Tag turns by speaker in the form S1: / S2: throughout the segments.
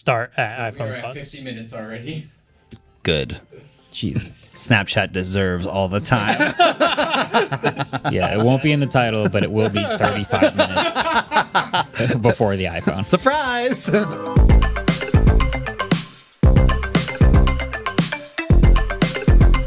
S1: start at iPhone
S2: We're at
S1: Thoughts.
S2: 50 minutes already.
S3: Good. Jeez. Snapchat deserves all the time.
S4: Yeah, it won't be in the title, but it will be 35 minutes before the iPhone.
S3: Surprise!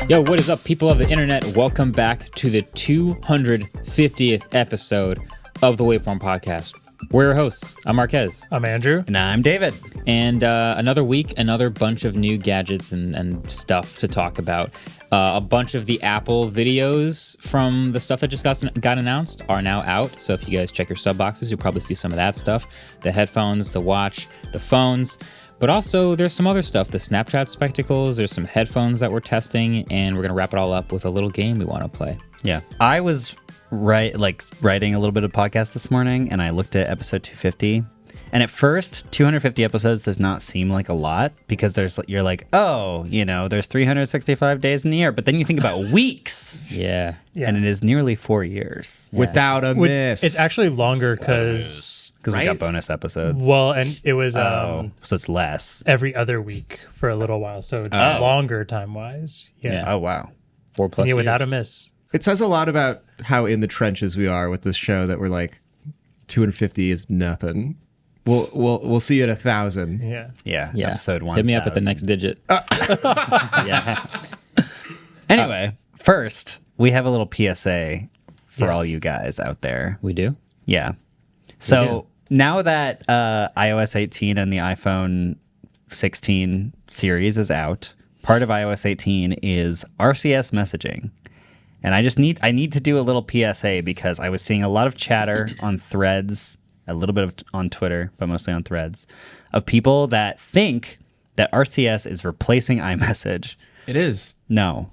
S4: Yo, what is up, people of the internet? Welcome back to the 250th episode of the Waveform podcast. We're your hosts. I'm Marquez.
S1: I'm Andrew.
S3: And I'm David.
S4: And another week, another bunch of new gadgets and stuff to talk about. A bunch of the Apple videos from the stuff that just got announced are now out. So if you guys check your sub boxes, you'll probably see some of that stuff. The headphones, the watch, the phones. But also, there's some other stuff, the Snapchat spectacles, there's some headphones that we're testing, and we're going to wrap it all up with a little game we want to play.
S3: Yeah. I was writing a little bit of podcast this morning, and I looked at episode 250. And at first, 250 episodes does not seem like a lot because you're like, oh, there's 365 days in the year. But then you think about weeks.
S4: Yeah.
S3: And it is nearly 4 years.
S4: Yeah.
S5: Without a miss.
S1: It's actually longer because
S3: we got bonus episodes.
S1: well, and it was
S3: so it's less.
S1: every other week for a little while, so it's longer time wise. Yeah.
S3: Oh, wow.
S4: 4+ years.
S1: Without a miss.
S5: It says a lot about how in the trenches we are with this show that we're like 250 is nothing. We'll see you at 1,000.
S1: Yeah.
S3: Yeah.
S4: Yeah.
S3: Episode 1.
S4: Hit me up at the next digit.
S3: Yeah. Anyway, first, we have a little PSA for all you guys out there.
S4: We do?
S3: Yeah. So now that iOS 18 and the iPhone 16 series is out, part of iOS 18 is RCS messaging. And I need to do a little PSA because I was seeing a lot of chatter on Threads, a little bit on Twitter, but mostly on Threads, of people that think that RCS is replacing iMessage.
S2: It is.
S3: No.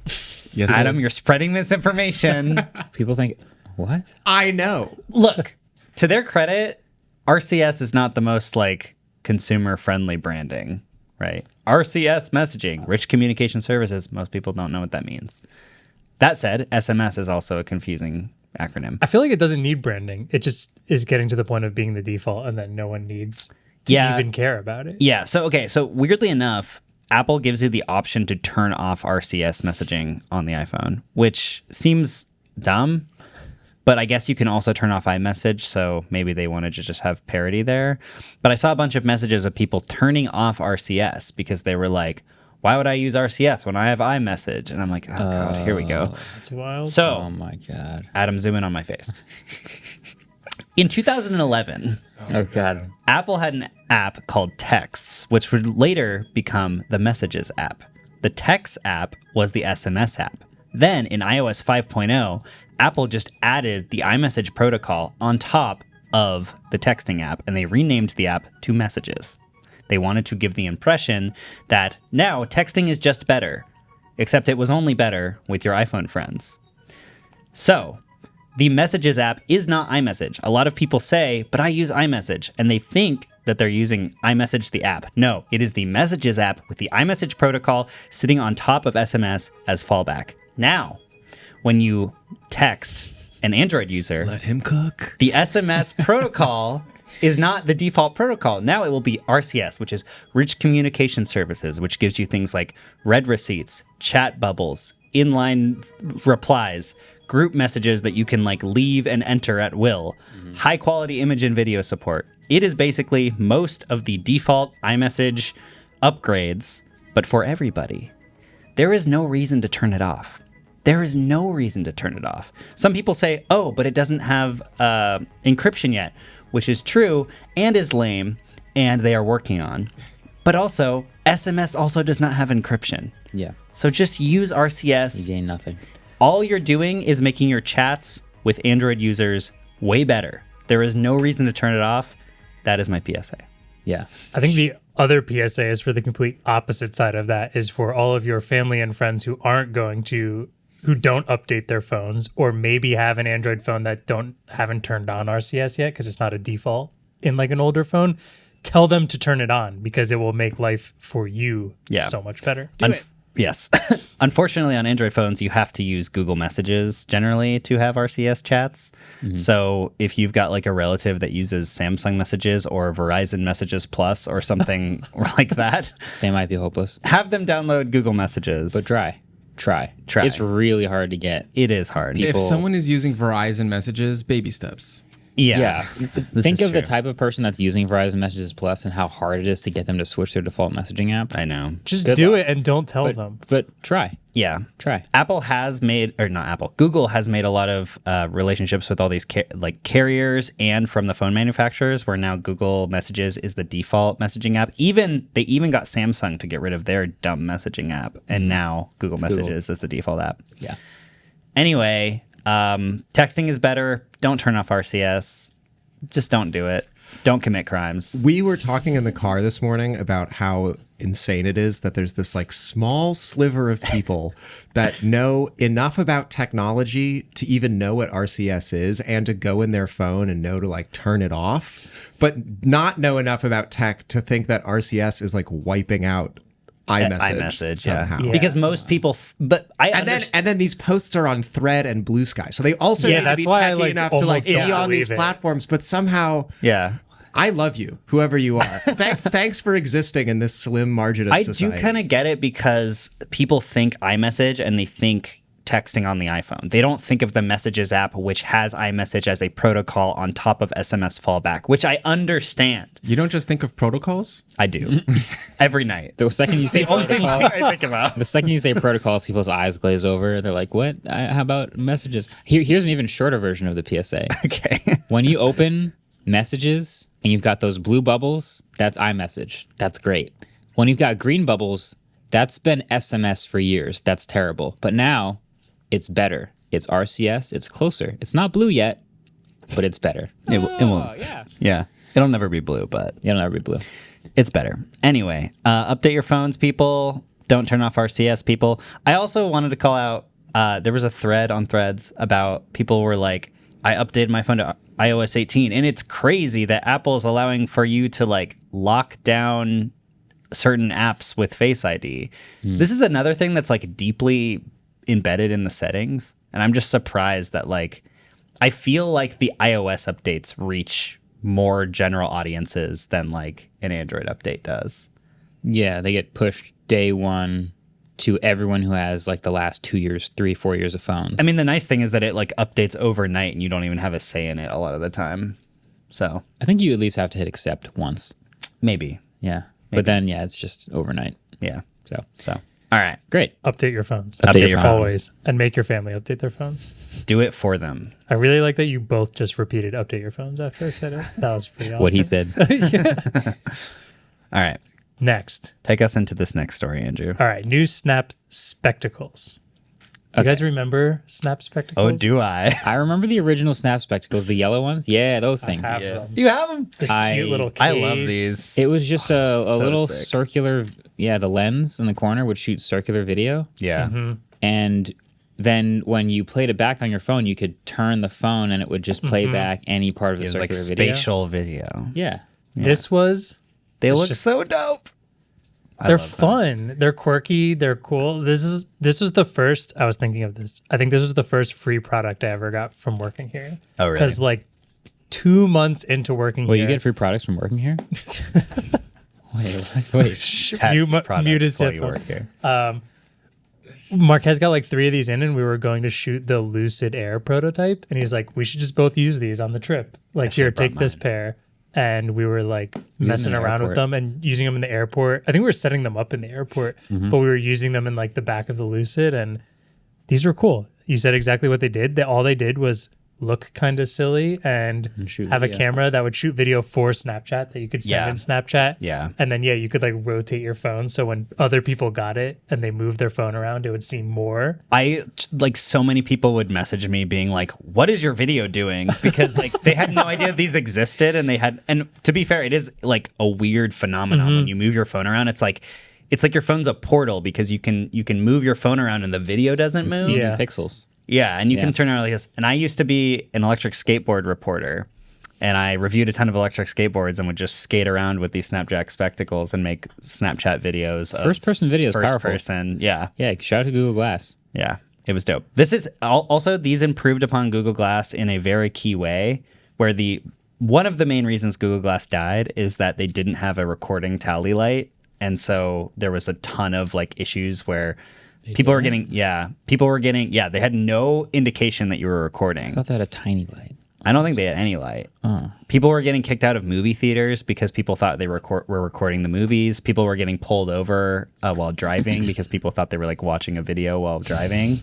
S2: Yes,
S3: Adam, you're spreading misinformation.
S4: People think, what?
S5: I know.
S3: Look, to their credit, RCS is not the most consumer-friendly branding, right? RCS messaging, rich communication services, most people don't know what that means. That said, SMS is also a confusing acronym.
S1: I feel like it doesn't need branding. It just is getting to the point of being the default, and then no one needs to even care about it.
S3: Yeah. So weirdly enough, Apple gives you the option to turn off RCS messaging on the iPhone, which seems dumb, but I guess you can also turn off iMessage, so maybe they wanted to just have parity there. But I saw a bunch of messages of people turning off RCS because they were like, why would I use RCS when I have iMessage? And I'm like, oh, God, here we go.
S1: That's wild.
S3: So,
S4: Oh, my God.
S3: Adam, zoom in on my face. In 2011,
S4: Oh, God.
S3: Apple had an app called Texts, which would later become the Messages app. The Texts app was the SMS app. Then, in iOS 5.0, Apple just added the iMessage protocol on top of the texting app, and they renamed the app to Messages. They wanted to give the impression that now texting is just better, except it was only better with your iPhone friends. So, the Messages app is not iMessage. A lot of people say, but I use iMessage, and they think that they're using iMessage the app. No, it is the Messages app with the iMessage protocol sitting on top of SMS as fallback. Now, when you text an Android user,
S5: Let him cook.
S3: the SMS protocol is not the default protocol. Now it will be RCS, which is Rich Communication Services, which gives you things like read receipts, chat bubbles, inline replies, group messages that you can leave and enter at will, high quality image and video support. It is basically most of the default iMessage upgrades, but for everybody. There is no reason to turn it off. There is no reason to turn it off. Some people say, oh, but it doesn't have encryption yet, which is true and is lame, and they are working on. But also, SMS also does not have encryption.
S4: Yeah.
S3: So just use RCS.
S4: You gain nothing.
S3: All you're doing is making your chats with Android users way better. There is no reason to turn it off. That is my PSA.
S4: Yeah.
S1: I think the other PSA is for the complete opposite side of that, is for all of your family and friends who don't update their phones, or maybe have an Android phone that haven't turned on RCS yet because it's not a default in an older phone. Tell them to turn it on because it will make life for you so much better.
S3: Yes. Unfortunately, on Android phones, you have to use Google Messages generally to have RCS chats. So if you've got like a relative that uses Samsung Messages or Verizon Messages Plus or something like that,
S4: They might be hopeless.
S3: have them download Google Messages.
S4: But try. It's really hard to get.
S3: It is hard.
S4: People-
S2: If someone is using Verizon Messages, baby steps.
S3: Yeah. This
S4: Think
S3: is
S4: of the
S3: true.
S4: type of person that's using Verizon Messages Plus and how hard it is to get them to switch their default messaging app.
S3: I know.
S1: Just
S4: Good
S1: do
S4: luck.
S1: it and don't tell them.
S4: But try.
S3: Yeah.
S4: Try.
S3: Apple has made, or not Apple, Google has made a lot of relationships with all these carriers and from the phone manufacturers, where now Google Messages is the default messaging app. They even got Samsung to get rid of their dumb messaging app, and now Google Messages is the default app.
S4: Yeah.
S3: Anyway, texting is better. Don't turn off RCS. Just don't do it. Don't commit crimes.
S5: We were talking in the car this morning about how insane it is that there's this like small sliver of people that know enough about technology to even know what RCS is and to go in their phone and know to like turn it off, but not know enough about tech to think that RCS is like wiping out iMessage somehow.
S3: Yeah. Because most people,
S5: And then these posts are on Thread and Blue Sky, so they also
S1: Yeah,
S5: need to
S1: that's
S5: be
S1: why I,
S5: techy
S1: like,
S5: enough to like
S1: almost don't
S5: be on these
S1: believe it.
S5: platforms. But somehow,
S3: yeah.
S5: I love you, whoever you are. Thanks for existing in this slim margin of
S3: I
S5: society.
S3: do kind of get it because people think iMessage and they think texting on the iPhone. They don't think of the Messages app, which has iMessage as a protocol on top of SMS fallback, which I understand.
S2: You don't just think of protocols?
S3: I do. Every night.
S4: The second you say protocol,
S3: I think about.
S4: the second you say protocols, people's eyes glaze over. They're like, "What? How about messages?" Here's an even shorter version of the PSA.
S3: Okay.
S4: When you open Messages and you've got those blue bubbles, that's iMessage. That's great. When you've got green bubbles, that's been SMS for years. That's terrible. But now it's better. It's RCS. It's closer. It's not blue yet, but it's better.
S3: It won't.
S4: Yeah.
S3: Yeah. It'll never be blue, but
S4: It'll never be blue.
S3: it's better. Anyway, update your phones, people. Don't turn off RCS, people. I also wanted to call out, there was a thread on Threads about people were like, I updated my phone to iOS 18, and it's crazy that Apple is allowing for you to like lock down certain apps with Face ID. This is another thing that's like deeply embedded in the settings, and I'm just surprised that like I feel like the iOS updates reach more general audiences than like an Android update does.
S4: Yeah, they get pushed day one to everyone who has like the last 2 years, 3-4 years of phones.
S3: I mean, the nice thing is that it like updates overnight and you don't even have a say in it a lot of the time. So
S4: I think you at least have to hit accept once.
S3: maybe.
S4: Yeah. But then, yeah, it's just overnight.
S3: Yeah.
S4: So,
S3: So, all right.
S4: great.
S1: Update your phones.
S3: Update your phone.
S1: Always. And make your family update their phones.
S3: Do it for them.
S1: I really like that you both just repeated update your phones after I said it. That was pretty awesome.
S4: What he said.
S3: All right.
S1: Next.
S3: Take us into this next story, Andrew.
S1: All right. New Snap spectacles. Do you guys remember Snap spectacles?
S3: Oh, do I?
S4: I remember the original Snap spectacles, the yellow ones. Yeah, those things.
S1: Have them.
S3: You have them?
S1: This
S4: I-
S1: cute little case.
S3: I love these.
S4: It was just a little
S3: sick.
S4: circular. Yeah, the lens in the corner would shoot circular video.
S3: Yeah.
S4: And then when you played it back on your phone, you could turn the phone and it would just play back any part of the
S3: It's like
S4: circular video.
S3: spatial video.
S4: Yeah.
S1: This was.
S3: They
S1: It's
S3: look
S1: just-
S3: so dope. I
S1: They're
S3: love them.
S1: fun. They're quirky. They're cool. This was the first. I was thinking of this. I think this was the first free product I ever got from working here.
S3: Oh, really?
S1: Because like 2 months into working
S4: Wait,
S1: here,
S4: you get free products from working here? Wait.
S3: Test
S1: products
S3: products while you
S1: headphones.
S3: work here.
S1: Marquez got like 3 of these in, and we were going to shoot the Lucid Air prototype, and he's like, "We should just both use these on the trip. Like, here,
S3: should've brought
S1: take this
S3: mine."
S1: pair." And we were like messing
S4: the
S1: around with
S4: airport.
S1: them and using them in the airport. I think we were setting them up in the airport, but we were using them in like the back of the Lucid, and these were cool. You said exactly what they did. All they did was look kind of silly and
S4: shoot
S1: have a
S4: video.
S1: camera that would shoot video for Snapchat that you could send
S3: Yeah.
S1: in Snapchat.
S3: Yeah.
S1: And then, you could like rotate your phone. So when other people got it and they moved their phone around, it would seem more.
S3: Like so many people would message me being like, "What is your video doing?" Because like they had no idea these existed, and to be fair, it is like a weird phenomenon when you move your phone around. It's like your phone's a portal because you can move your phone around and the video doesn't move.
S1: Yeah.
S4: Pixels.
S3: Yeah, and you
S4: Yeah.
S3: can turn around like this. And I used to be an electric skateboard reporter, and I reviewed a ton of electric skateboards and would just skate around with these Snapchat spectacles and make Snapchat videos.
S4: First-person video is
S3: First
S4: powerful.
S3: person, yeah.
S4: Yeah, shout out to Google Glass.
S3: Yeah, it was dope. This is also, these improved upon Google Glass in a very key way, where one of the main reasons Google Glass died is that they didn't have a recording tally light. And so there was a ton of like issues where they had no indication that you were recording.
S4: I thought they had a tiny light.
S3: I don't think they had any light. People were getting kicked out of movie theaters because people thought they were recording the movies. People were getting pulled over while driving because people thought they were like watching a video while driving.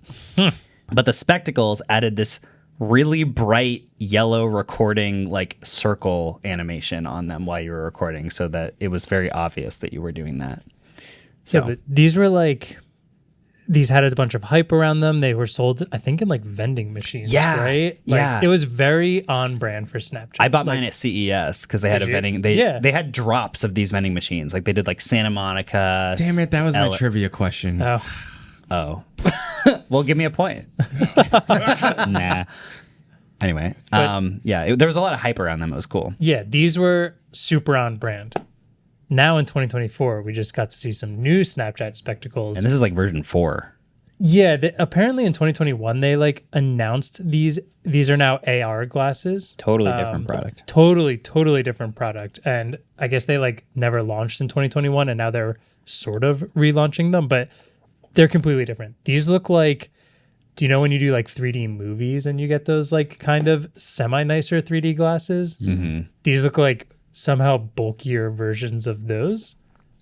S3: But the spectacles added this really bright yellow recording like circle animation on them while you were recording, so that it was very obvious that you were doing that. So
S1: Yeah, but these were like, these had a bunch of hype around them. They were sold, I think, in like vending machines.
S3: Yeah,
S1: right. Like,
S3: yeah.
S1: It was very on brand for Snapchat.
S3: I bought mine at CES because they had a
S1: you?
S3: vending. They had drops of these vending machines. Like they did like Santa Monica.
S2: Damn it, that was my trivia question.
S3: Oh, well, give me a point.
S4: Nah.
S3: Anyway,
S1: But-
S3: there was a lot of hype around them. It was cool.
S1: Yeah, these were super on brand. Now in 2024, we just got to see some new Snapchat spectacles.
S3: And this is like version 4.
S1: Yeah, apparently in 2021 they like announced these are now AR glasses.
S4: Totally different product.
S1: Totally different product. And I guess they like never launched in 2021 and now they're sort of relaunching them, but they're completely different. These look like, do you know when you do like 3D movies and you get those like kind of semi-nicer 3D glasses? Mm-hmm. These look like somehow bulkier versions of those.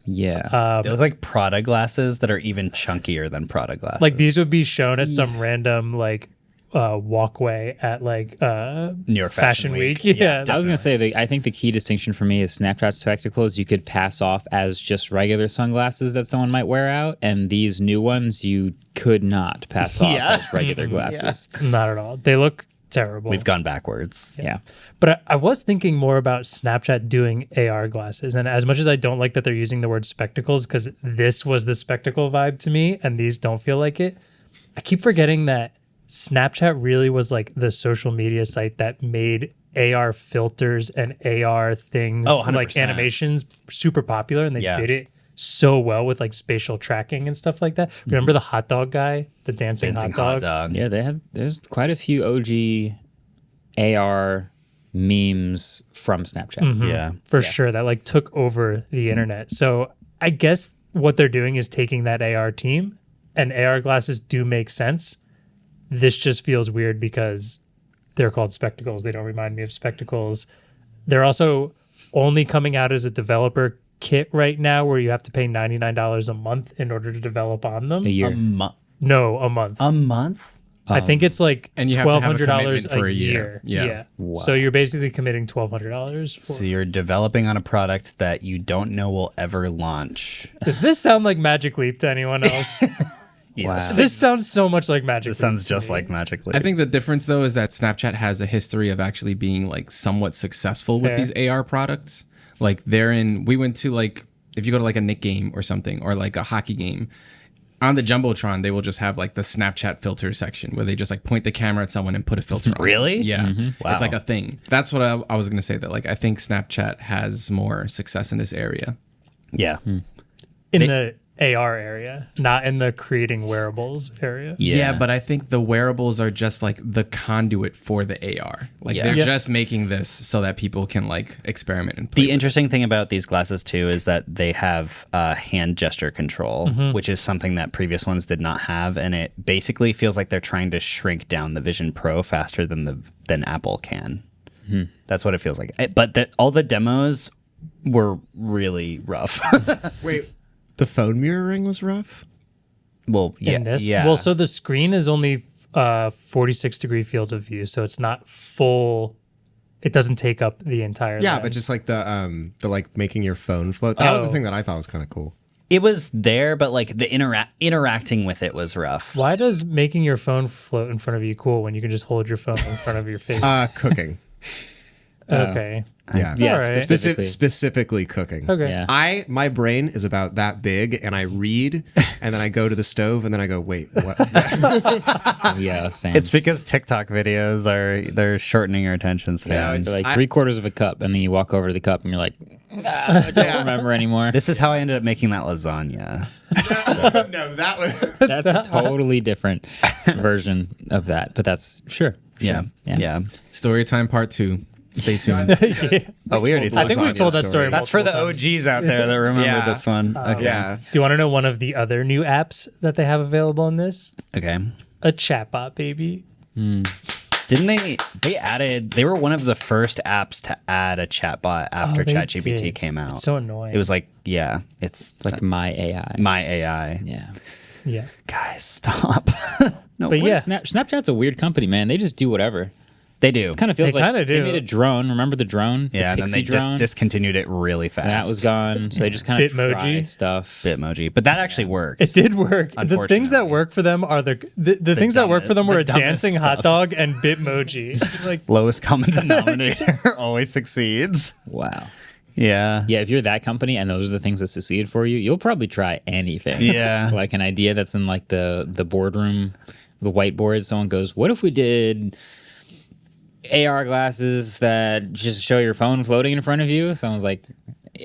S4: Yeah.
S3: They look like Prada glasses that are even chunkier than Prada glasses.
S1: Like these would be shown at some random like walkway at like
S3: New York
S1: Fashion Week.
S3: Yeah,
S1: Yeah.
S4: I was going to say, I think the key distinction for me is Snapchat spectacles you could pass off as just regular sunglasses that someone might wear out. And these new ones you could not pass off as regular glasses.
S1: Not at all. They look terrible.
S3: We've gone backwards.
S4: Yeah.
S1: But I was thinking more about Snapchat doing AR glasses. And as much as I don't like that they're using the word spectacles, because this was the spectacle vibe to me, and these don't feel like it, I keep forgetting that Snapchat really was like the social media site that made AR filters and AR things,
S3: Oh, 100%.
S1: like animations, super popular. And they
S3: Yeah.
S1: did it so well with like spatial tracking and stuff like that. Remember the hot dog guy, the dancing hot dog?
S4: Yeah, there's quite a few OG AR memes from Snapchat.
S3: Yeah.
S1: For sure, that like took over the internet. So I guess what they're doing is taking that AR team, and AR glasses do make sense. This just feels weird because they're called spectacles. They don't remind me of spectacles. They're also only coming out as a developer kit right now, where you have to pay $99 a month in order to develop on them.
S4: A year.
S1: No, a month.
S3: A month?
S1: I think it's like
S2: And you have to have a
S1: $1,200
S2: commitment for
S1: a
S2: a
S1: year.
S2: year. Yeah.
S1: So you're basically committing $1,200 for.
S3: So you're developing on a product that you don't know will ever launch.
S1: Does this sound like Magic Leap to anyone else?
S3: Yes.
S1: This sounds so much like Magic
S3: This
S1: Leap
S3: sounds
S1: to
S3: just
S1: me.
S3: like Magic Leap.
S2: I think the difference though is that Snapchat has a history of actually being like somewhat successful with
S1: Fair.
S2: these AR products. Like we went to like, if you go to like a Knick game or something, or like a hockey game, on the Jumbotron, they will just have like the Snapchat filter section where they just like point the camera at someone and put a filter on.
S3: Really?
S2: Yeah.
S3: Wow.
S2: It's like a thing. That's what I was going to say, that like I think Snapchat has more success in this area.
S3: Yeah.
S1: in the AR area, not in the creating wearables area.
S2: Yeah, but I think the wearables are just like the conduit for the AR. Like
S3: Yeah.
S2: they're
S1: Yeah.
S2: just making this so that people can like experiment and play.
S3: The interesting thing about these glasses too is that they have hand gesture control, which is something that previous ones did not have, and it basically feels like they're trying to shrink down the Vision Pro faster than Apple can. That's what it feels like. But all the demos were really rough.
S5: Wait, the phone mirroring was rough?
S3: Well, yeah,
S1: In this,
S3: yeah.
S1: well, so the screen is only 46-degree field of view, so it's not full. It doesn't take up the entire.
S5: Yeah,
S1: lens.
S5: but just like the like making your phone float. That was the thing that I thought was kind of cool.
S3: It was there, but like the interacting with it was rough.
S1: Why does making your phone float in front of you cool when you can just hold your phone in front of your face?
S5: Cooking.
S1: Okay.
S5: Yeah.
S4: Yeah,
S1: All right.
S4: specifically.
S5: Specifically cooking.
S1: Okay.
S4: Yeah.
S5: My brain is about that big, and I read and then I go to the stove, and then I go, wait, what?
S4: Yeah, same.
S3: It's because TikTok videos they're shortening your attention span.
S4: They're like 3/4 of a cup, and then you walk over to the cup, and you're like, I don't remember anymore.
S3: This is how I ended up making that lasagna.
S5: No, that was.
S4: That's a totally different version of that, but that's sure.
S3: Yeah.
S2: Story time part 2. Stay tuned.
S3: Oh, we already
S1: I
S3: told
S1: think we've told that story.
S3: That's for the
S1: multiple times.
S3: OGs out there that remember
S5: Yeah.
S3: this one. Okay.
S5: Yeah.
S1: Do you want to know one of the other new apps that they have available in this?
S3: Okay.
S1: A chatbot, baby.
S3: Didn't they were one of the first apps to add a chatbot after
S1: they
S3: ChatGPT
S1: did.
S3: came out.
S1: It's so annoying.
S3: It was like, yeah, it's
S4: Like my AI.
S3: my AI.
S4: Yeah.
S1: yeah.
S3: Guys, stop. No,
S1: But yeah,
S4: Snapchat's a weird company, man. They just do whatever.
S3: they do.
S4: Kind of feels
S1: They
S4: like
S1: kinda
S4: they
S1: do.
S4: made a drone. Remember the drone?
S3: Yeah,
S4: the
S3: and then they
S4: Pixie
S3: just
S4: drone.
S3: discontinued it really fast.
S4: And that was gone. So they just kind of
S1: Bitmoji.
S4: try stuff.
S3: Bitmoji. But that actually worked.
S1: it did work. The things that
S3: Unfortunately.
S1: work for them are the things that work for them
S3: the
S1: were a
S3: dumbest
S1: dancing
S3: stuff.
S1: hot dog and Bitmoji. Like,
S3: Lowest common denominator always succeeds.
S4: Wow.
S3: Yeah.
S4: Yeah, if you're that company and those are the things that succeed for you, you'll probably try anything.
S3: Yeah.
S4: Like an idea that's in like the boardroom, the whiteboard. Someone goes, "What if we did AR glasses that just show your phone floating in front of you?" Someone's like,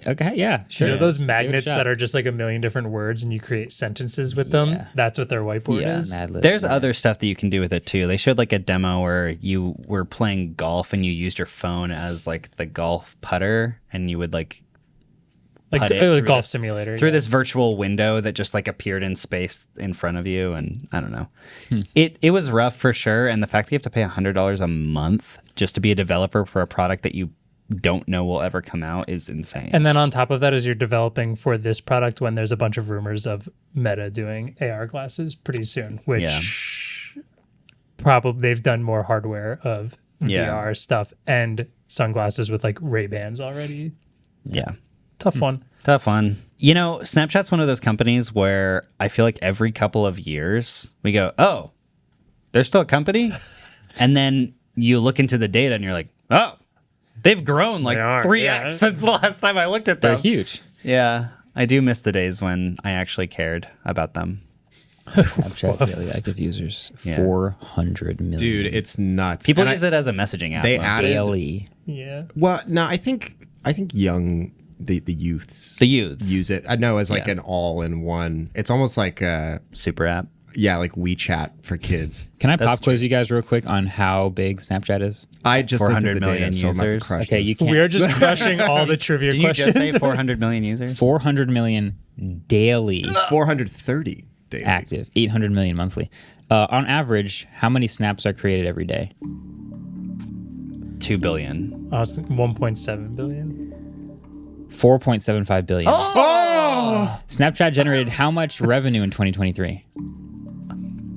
S4: "Okay, yeah, sure."
S1: you know those
S4: Give it a
S1: magnets
S4: shot.
S1: that are just like a million different words and you create sentences with them?
S4: Yeah.
S1: That's what their whiteboard
S3: Yeah.
S1: is.
S4: Mad Libs,
S3: There's
S4: yeah.
S3: other stuff that you can do with it too. They showed like a demo where you were playing golf and you used your phone as like the golf putter and you would like
S1: Like
S3: put it
S1: a
S3: through
S1: golf
S3: this-
S1: simulator.
S3: through
S1: yeah.
S3: this virtual window that just like appeared in space in front of you, and I don't know. It was rough for sure, and the fact that you have to pay $100 a month just to be a developer for a product that you don't know will ever come out is insane.
S1: And then on top of that, as you're developing for this product, when there's a bunch of rumors of Meta doing AR glasses pretty soon, which
S3: Yeah.
S1: probably they've done more hardware of
S3: Yeah.
S1: VR stuff and sunglasses with like Ray-Bans already.
S3: yeah.
S1: Tough one.
S3: Tough one. You know, Snapchat's one of those companies where I feel like every couple of years we go, oh, they're still a company? And then you look into the data and you're like, oh, they've grown like
S1: They are,
S3: 3x
S1: yeah.
S3: since the last time I looked at them.
S4: They're huge.
S3: Yeah. I do miss the days when I actually cared about them.
S4: Snapchat daily active users,
S3: Yeah.
S4: 400 million.
S5: Dude, it's nuts.
S3: People
S5: And
S3: use it as a messaging app.
S5: they
S3: mostly.
S5: added-
S4: daily.
S1: Yeah.
S5: Well, no, I think young the youths
S3: The youths.
S5: use it. I know as like
S3: Yeah.
S5: an all-in-one. It's almost like
S3: Super app.
S5: like WeChat for kids.
S4: Can I
S3: That's
S4: pop quiz you guys real quick on how big Snapchat is?
S5: I just looked at
S3: 400
S5: the
S3: million
S5: data, so I'm about to
S3: users.
S5: crush
S4: Okay,
S5: this.
S4: you can't.
S1: We are just crushing all the trivia
S3: Did you
S1: questions.
S3: just say 400 million users?
S4: 400 million daily
S5: 430 daily.
S4: active, 800 million monthly. On average, how many snaps are created every day?
S3: 2 billion.
S1: 1.7 billion.
S4: 4.75 billion.
S5: Oh!
S4: Snapchat generated how much revenue in 2023?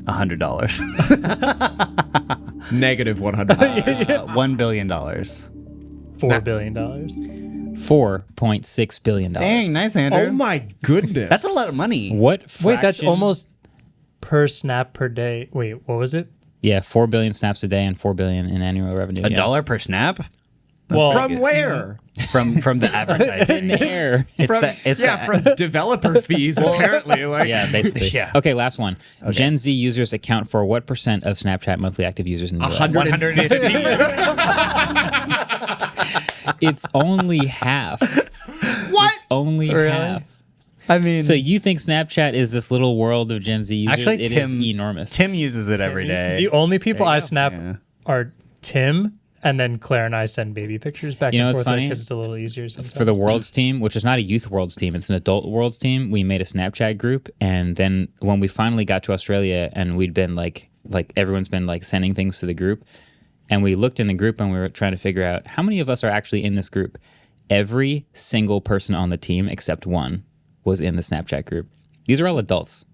S3: $100.
S5: Negative $100.
S3: $1 billion.
S1: $4 billion.
S4: $4.6 billion.
S3: Dang, nice, Andrew.
S5: Oh my goodness.
S3: That's a lot of money.
S4: What
S1: Wait, that's
S4: fraction-
S1: almost per snap per day. Wait, what was it?
S4: Yeah, 4 billion snaps a day and 4 billion in annual revenue.
S3: A
S4: yeah.
S3: dollar per snap?
S1: Well,
S5: From where?
S3: From the advertising.
S4: in air.
S3: It's
S5: From,
S3: it's
S5: from developer fees, apparently. Like,
S4: Yeah, basically.
S3: Yeah.
S4: Okay, last one. Gen Z users account for what percent of Snapchat monthly active users in the US?
S3: 150.
S4: It's only half.
S5: What?
S4: It's only
S3: Really?
S4: half.
S3: I mean,
S4: So you think Snapchat is this little world of Gen Z users?
S3: actually,
S4: It is enormous.
S3: Tim uses it every day.
S1: the only people I snap
S3: Yeah.
S1: are Tim, and then Claire and I send baby pictures back
S4: You know
S1: and
S4: what's
S1: forth
S4: funny?
S1: because it's a little easier sometimes.
S4: For the Worlds team, which is not a youth Worlds team, it's an adult Worlds team, we made a Snapchat group. And then when we finally got to Australia and we'd been like everyone's been like sending things to the group, and we looked in the group and we were trying to figure out how many of us are actually in this group. Every single person on the team except one was in the Snapchat group. These are all adults.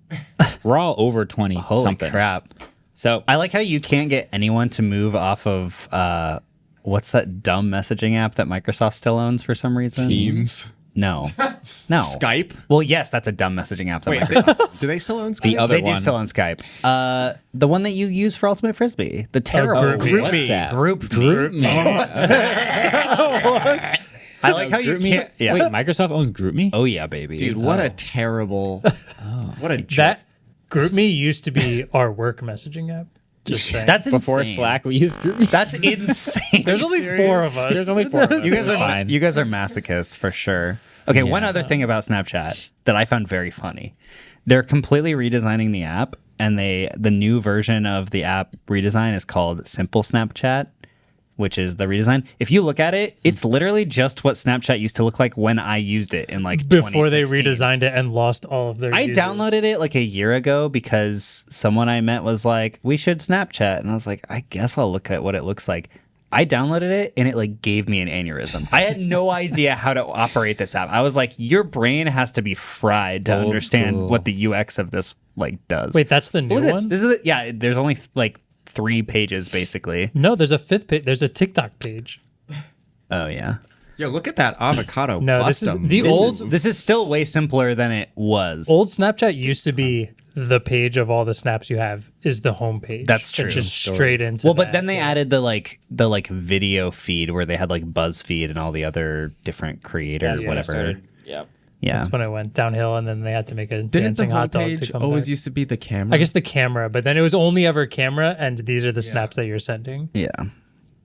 S4: We're all over 20
S3: Holy
S4: something.
S3: crap.
S4: So
S3: I like how you can't get anyone to move off of what's that dumb messaging app that Microsoft still owns for some reason?
S5: Teams.
S3: No.
S5: Skype?
S3: Well, yes, that's a dumb messaging app that
S5: Wait,
S3: Microsoft.
S5: do they still own Skype?
S4: the other
S3: They
S4: one.
S3: do still own Skype. The one that you use for Ultimate Frisbee. The terrible
S1: GroupMe.
S3: one.
S4: WhatsApp.
S3: Group
S4: GroupMe.
S3: I like how you
S4: GroupMe?
S3: can't. Yeah.
S4: Wait, Microsoft owns GroupMe?
S3: Oh yeah, baby.
S5: Dude, what a terrible. What a joke.
S1: That GroupMe used to be our work messaging app. Just saying.
S3: That's
S4: Before
S3: insane.
S4: Slack, we used GroupMe.
S3: That's insane.
S1: There's only four of us.
S4: There's only 4 of us.
S3: You guys
S4: It's
S3: are
S4: fine.
S3: you guys are masochists for sure. Okay, one other thing about Snapchat that I found very funny. They're completely redesigning the app, and the new version of the app redesign is called Simple Snapchat, which is the redesign. If you look at it, it's literally just what Snapchat used to look like when I used it in like
S1: Before they
S3: 2016.
S1: redesigned it and lost all of their
S3: I
S1: users.
S3: downloaded it like a year ago because someone I met was like, we should Snapchat. And I was like, I guess I'll look at what it looks like. I downloaded it and it like gave me an aneurysm. I had no idea how to operate this app. I was like, your brain has to be fried to
S4: Old
S3: understand
S4: school.
S3: what the UX of this like does.
S1: Wait, that's the new
S3: Look at
S1: one?
S3: this. This is yeah. There's only like 3 pages basically.
S1: No, there's a 5th page. There's a TikTok page.
S3: Oh yeah.
S5: Yo, look at that avocado.
S1: No, this is
S5: bustum.
S1: the old
S3: This is still way simpler than it was.
S1: old Snapchat used to be the page of all the snaps you have is the home page.
S3: That's true.
S1: It's just straight into
S3: Well, but
S1: that.
S3: then they added the video feed where they had like BuzzFeed and all the other different creators,
S1: Yeah,
S3: whatever.
S4: Yep.
S3: Yeah.
S1: That's when it went downhill, and then they had to make a
S2: Didn't the
S1: dancing hot dog to
S2: homepage
S1: come
S2: always
S1: back.
S2: used to be the camera?
S1: I guess the camera, but then it was only ever camera, and these are the snaps that you're sending.
S3: Yeah.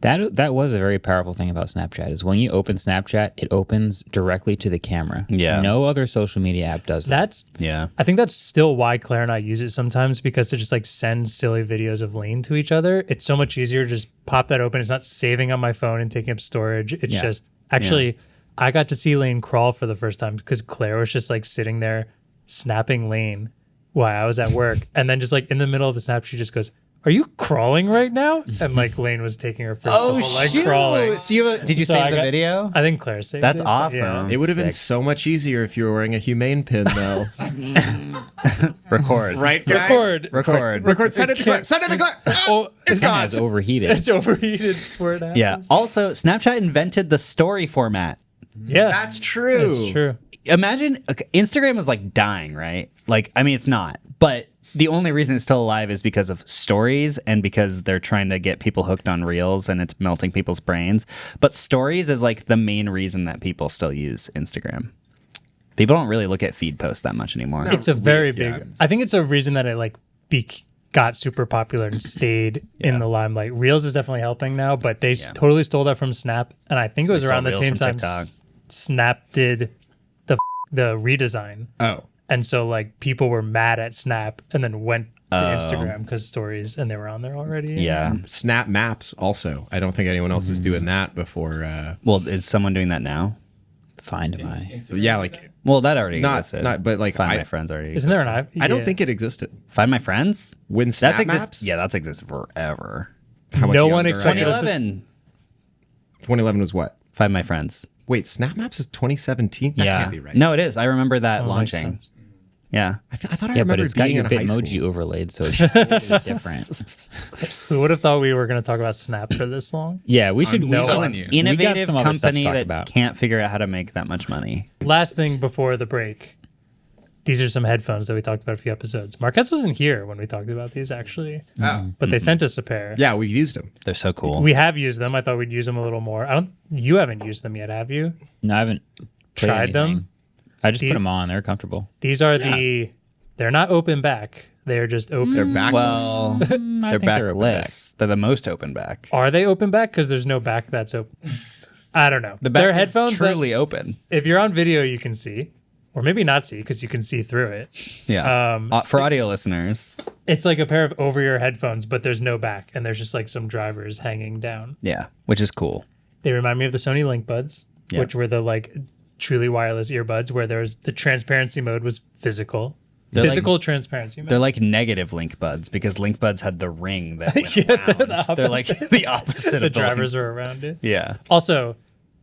S4: That was a very powerful thing about Snapchat is when you open Snapchat, it opens directly to the camera.
S3: Yeah.
S4: No other social media app does that.
S1: That's
S3: Yeah.
S1: I think that's still why Claire and I use it sometimes, because to just like send silly videos of Lane to each other, it's so much easier to just pop that open. It's not saving on my phone and taking up storage. It's
S4: Yeah.
S1: just actually I got to see Lane crawl for the first time because Claire was just like sitting there snapping Lane while I was at work. And then just like in the middle of the snap, she just goes, "Are you crawling right now?" And like Lane was taking her first couple like crawling.
S3: So did you
S1: So
S3: save
S1: I
S3: the
S1: got-
S3: video?
S1: I think Claire saved
S3: That's
S1: it, but
S3: awesome.
S1: yeah.
S5: It would have been
S4: Sick.
S5: so much easier if you were wearing a humane pin, though.
S3: Record.
S5: Right, guys?
S3: Record.
S5: Record. Send it to Claire. Send it to Claire.
S1: Oh,
S5: It's
S4: It
S5: gone.
S4: has overheated.
S1: it's overheated before it happens.
S3: Yeah. Also, Snapchat invented the story format.
S1: Yeah.
S5: That's true.
S1: That's true.
S3: Imagine Instagram is like dying, right? Like, I mean, it's not, but the only reason it's still alive is because of stories and because they're trying to get people hooked on reels and it's melting people's brains. But stories is like the main reason that people still use Instagram. People don't really look at feed posts that much anymore.
S1: It's a very
S5: yeah.
S1: big. I think it's a reason that it like got super popular and stayed in the limelight. Reels is definitely helping now, but they totally stole that from Snap, and I think it was
S3: stole
S1: around the
S3: Reels
S1: same
S3: from
S1: time
S3: TikTok.
S1: Snap did the redesign,
S5: Oh.
S1: and so like people were mad at Snap and then went to Instagram because stories, and they were on there already.
S3: Yeah.
S5: Snap Maps also. I don't think anyone else is doing that before.
S3: Well, is someone doing that now?
S4: Find my.
S5: Yeah, like
S3: Well, that already
S5: not,
S3: existed.
S5: but like
S3: Find
S5: I,
S3: My Friends already
S1: Isn't there an app?
S5: I don't think it existed.
S3: Find My Friends?
S5: When Snap
S3: That's
S5: Maps,
S3: Yeah, that's existed forever.
S5: how much
S1: No
S5: younger
S1: one
S5: I
S1: expected
S5: am?
S1: us to-
S3: 2011.
S5: 2011 was what?
S3: Find My Friends.
S5: Wait, Snap Maps is 2017. That
S3: Yeah.
S5: can't be right.
S3: No, it is. I remember that
S1: Makes
S3: launching.
S1: sense.
S3: Yeah.
S5: I thought I
S4: Yeah, but
S5: remember
S4: it's got
S5: being
S4: your
S5: in high
S4: Bitmoji
S5: school.
S4: overlaid, so it's totally different.
S1: Who would have thought we were going to talk about Snap for this long?
S4: Yeah, we should.
S1: no
S4: we,
S1: one.
S4: we got
S3: Innovative
S4: some other stuff to
S3: company
S4: talk
S3: that
S4: about.
S3: can't figure out how to make that much money.
S1: Last thing before the break. These are some headphones that we talked about a few episodes. Marquez wasn't here when we talked about these, actually,
S5: Oh.
S1: but they sent us a pair.
S5: Yeah, we've used them.
S3: They're so cool.
S1: We have used them. I thought we'd use them a little more. You haven't used them yet, have you?
S4: No, I haven't played
S1: Tried them?
S4: anything. I just
S1: The-
S4: put them on. They're comfortable.
S1: These are they're not open back. They're just open.
S5: They're backless.
S3: well,
S4: I
S3: they're
S4: think they're open back.
S3: backless. They're the most open back.
S1: Are they open back? Because there's no back that's open. I don't know.
S3: The back
S1: They're
S3: is
S1: headphones that
S3: truly open.
S1: if you're on video, you can see. Or maybe not see because you can see through it.
S3: Yeah. For audio listeners.
S1: It's like a pair of over-ear headphones, but there's no back. And there's just like some drivers hanging down.
S3: Yeah. Which is cool.
S1: They remind me of the Sony Link Buds,
S3: Yeah.
S1: which were the like truly wireless earbuds where there's the transparency mode was physical.
S3: They're
S1: Physical transparency mode.
S3: They're like negative link buds because link buds had the ring that went
S1: Yeah,
S3: around. They're like the opposite
S1: the
S3: of the
S1: drivers
S3: link.
S1: are around it.
S3: Yeah.
S1: Also,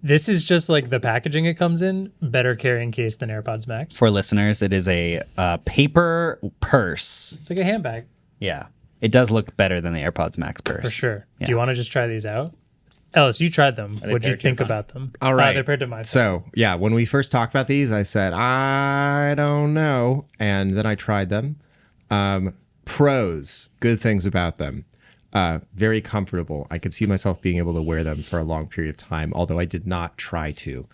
S1: this is just like the packaging it comes in, better carrying case than AirPods Max.
S3: For listeners, it is a paper purse.
S1: It's like a handbag
S3: Yeah. It does look better than the AirPods Max purse.
S1: for sure.
S3: Yeah.
S1: Do you want to just try these out? Ellis, you tried them. What do you
S4: paired to
S1: think
S4: your
S1: about them?
S5: All right.
S1: They're paired to my phone.
S5: So, yeah, when we first talked about these, I said, I don't know. And then I tried them. Pros, good things about them. Very comfortable. I could see myself being able to wear them for a long period of time, although I did not try to.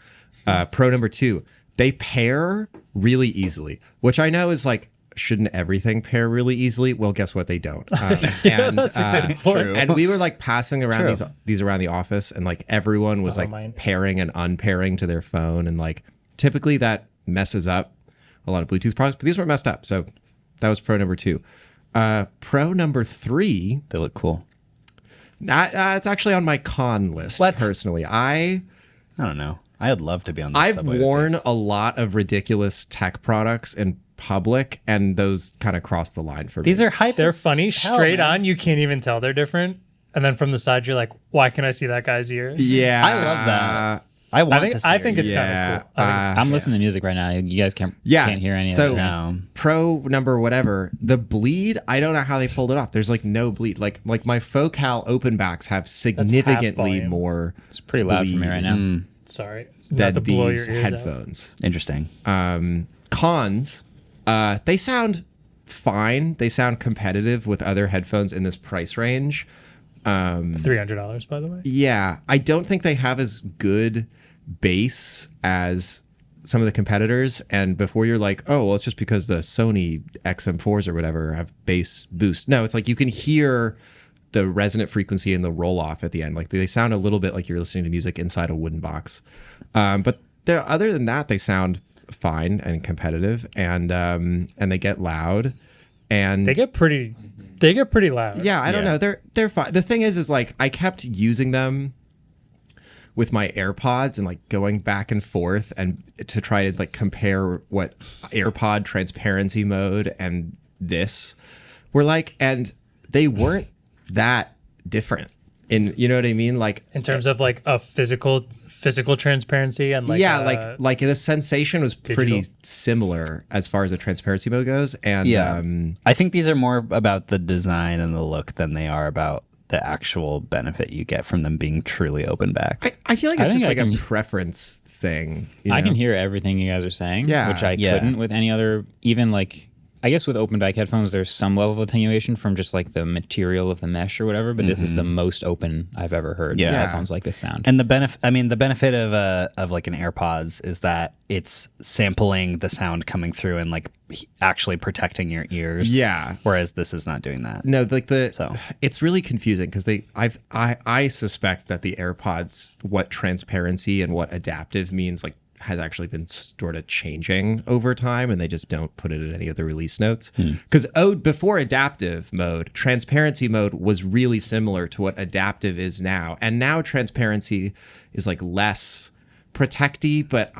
S5: Pro number 2, they pair really easily, which I know is like, shouldn't everything pair really easily? Well, guess what? They don't.
S1: That's a good point.
S5: And we were like passing around these around the office, and like everyone was
S1: mine.
S5: pairing and unpairing to their phone, and like typically that messes up a lot of Bluetooth products, but these weren't messed up. So that was pro number 2. Pro number 3.
S3: They look cool.
S5: It's actually on my con list personally. I
S3: don't know. I'd love to be on the
S5: I've
S3: subway with
S5: worn
S3: these.
S5: a lot of ridiculous tech products in public, and those kind of cross the line for me.
S3: These are hype.
S1: They're
S3: as
S1: funny.
S3: hell,
S1: Straight
S3: man.
S1: on, you can't even tell they're different. And then from the side, you're like, why can I see that guy's ear?
S5: Yeah.
S3: I love that. I want to see
S1: I
S3: your
S1: think it's
S3: ear.
S1: kind of cool.
S4: I'm listening to music right now. You guys can't hear any
S5: so
S4: of it.
S3: No.
S5: pro number whatever, the bleed, I don't know how they pulled it off. There's like no bleed. Like my Focal open backs have significantly
S1: volume.
S5: more
S4: It's pretty loud for me right now.
S1: Sorry.
S5: than
S1: Not to blow
S5: these
S1: your ears out.
S5: headphones.
S3: Interesting.
S5: Cons, they sound fine. They sound competitive with other headphones in this price range.
S1: $300, by the way.
S5: Yeah, I don't think they have as good bass as some of the competitors. And before you're like, oh, well, it's just because the Sony XM4s or whatever have bass boost. No, it's like you can hear the resonant frequency and the roll off at the end. Like they sound a little bit like you're listening to music inside a wooden box. But other than that, they sound fine and competitive, and they get loud, and
S1: They get pretty loud.
S5: yeah, I don't know. They're fine. The thing is like I kept using them with my AirPods and like going back and forth and to try to like compare what AirPod transparency mode and this were like, and they weren't that different. You know what I mean? Like
S1: In terms of like a physical transparency and like
S5: like the sensation was pretty
S1: digital.
S5: similar as far as the transparency mode goes, and
S3: Yeah. I think these are more about the design and the look than they are about the actual benefit you get from them being truly open back.
S5: I feel like
S4: I
S5: it's
S4: think
S5: just
S4: I
S5: like
S4: can-
S5: a preference thing. You
S4: I
S5: know?
S4: can hear everything you guys are saying,
S5: Yeah.
S4: which I
S3: Yeah.
S4: couldn't with any other, even like, I guess with open back headphones, there's some level of attenuation from just like the material of the mesh or whatever, but this is the most open I've ever heard
S3: Yeah.
S4: headphones like this sound.
S3: And the benefit of like an AirPods is that it's sampling the sound coming through and like actually protecting your ears.
S5: Yeah.
S3: Whereas this is not doing that.
S5: No, like
S3: So.
S5: it's really confusing because I suspect that the AirPods, what transparency and what adaptive means, like has actually been sort of changing over time, and they just don't put it in any of the release notes. Because before adaptive mode, transparency mode was really similar to what adaptive is now, and now transparency is like less protecty, but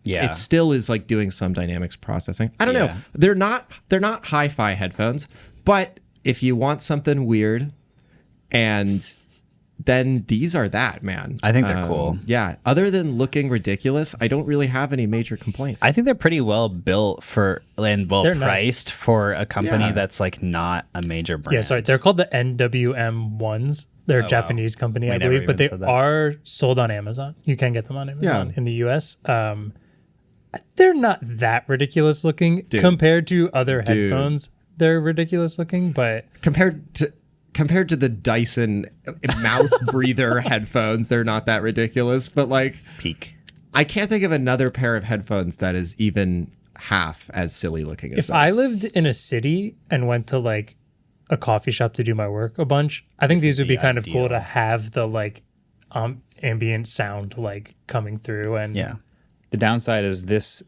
S5: it still is like doing some dynamics processing. I don't know. They're not hi-fi headphones, but if you want something weird, and then these are that, man.
S3: I think they're cool.
S5: Yeah. Other than looking ridiculous, I don't really have any major complaints.
S3: I think they're pretty well built and well
S1: They're nice.
S3: priced for a company
S5: Yeah.
S3: that's like not a major brand.
S1: Yeah, sorry. They're called the NWM ones. They're a Japanese company, I
S3: We never
S1: believe, but
S3: even
S1: they
S3: said that.
S1: are sold on Amazon. You can get them on Amazon
S5: Yeah.
S1: in the US. They're not that ridiculous looking compared to other headphones. They're ridiculous looking, but
S5: compared to the Dyson mouth breather headphones, they're not that ridiculous. But like,
S3: Peak.
S5: I can't think of another pair of headphones that is even half as silly looking as
S1: if
S5: those.
S1: I lived in a city and went to like a coffee shop to do my work a bunch, I think these would be kind of cool to have the like ambient sound like coming through. And
S3: Yeah.
S4: The downside is this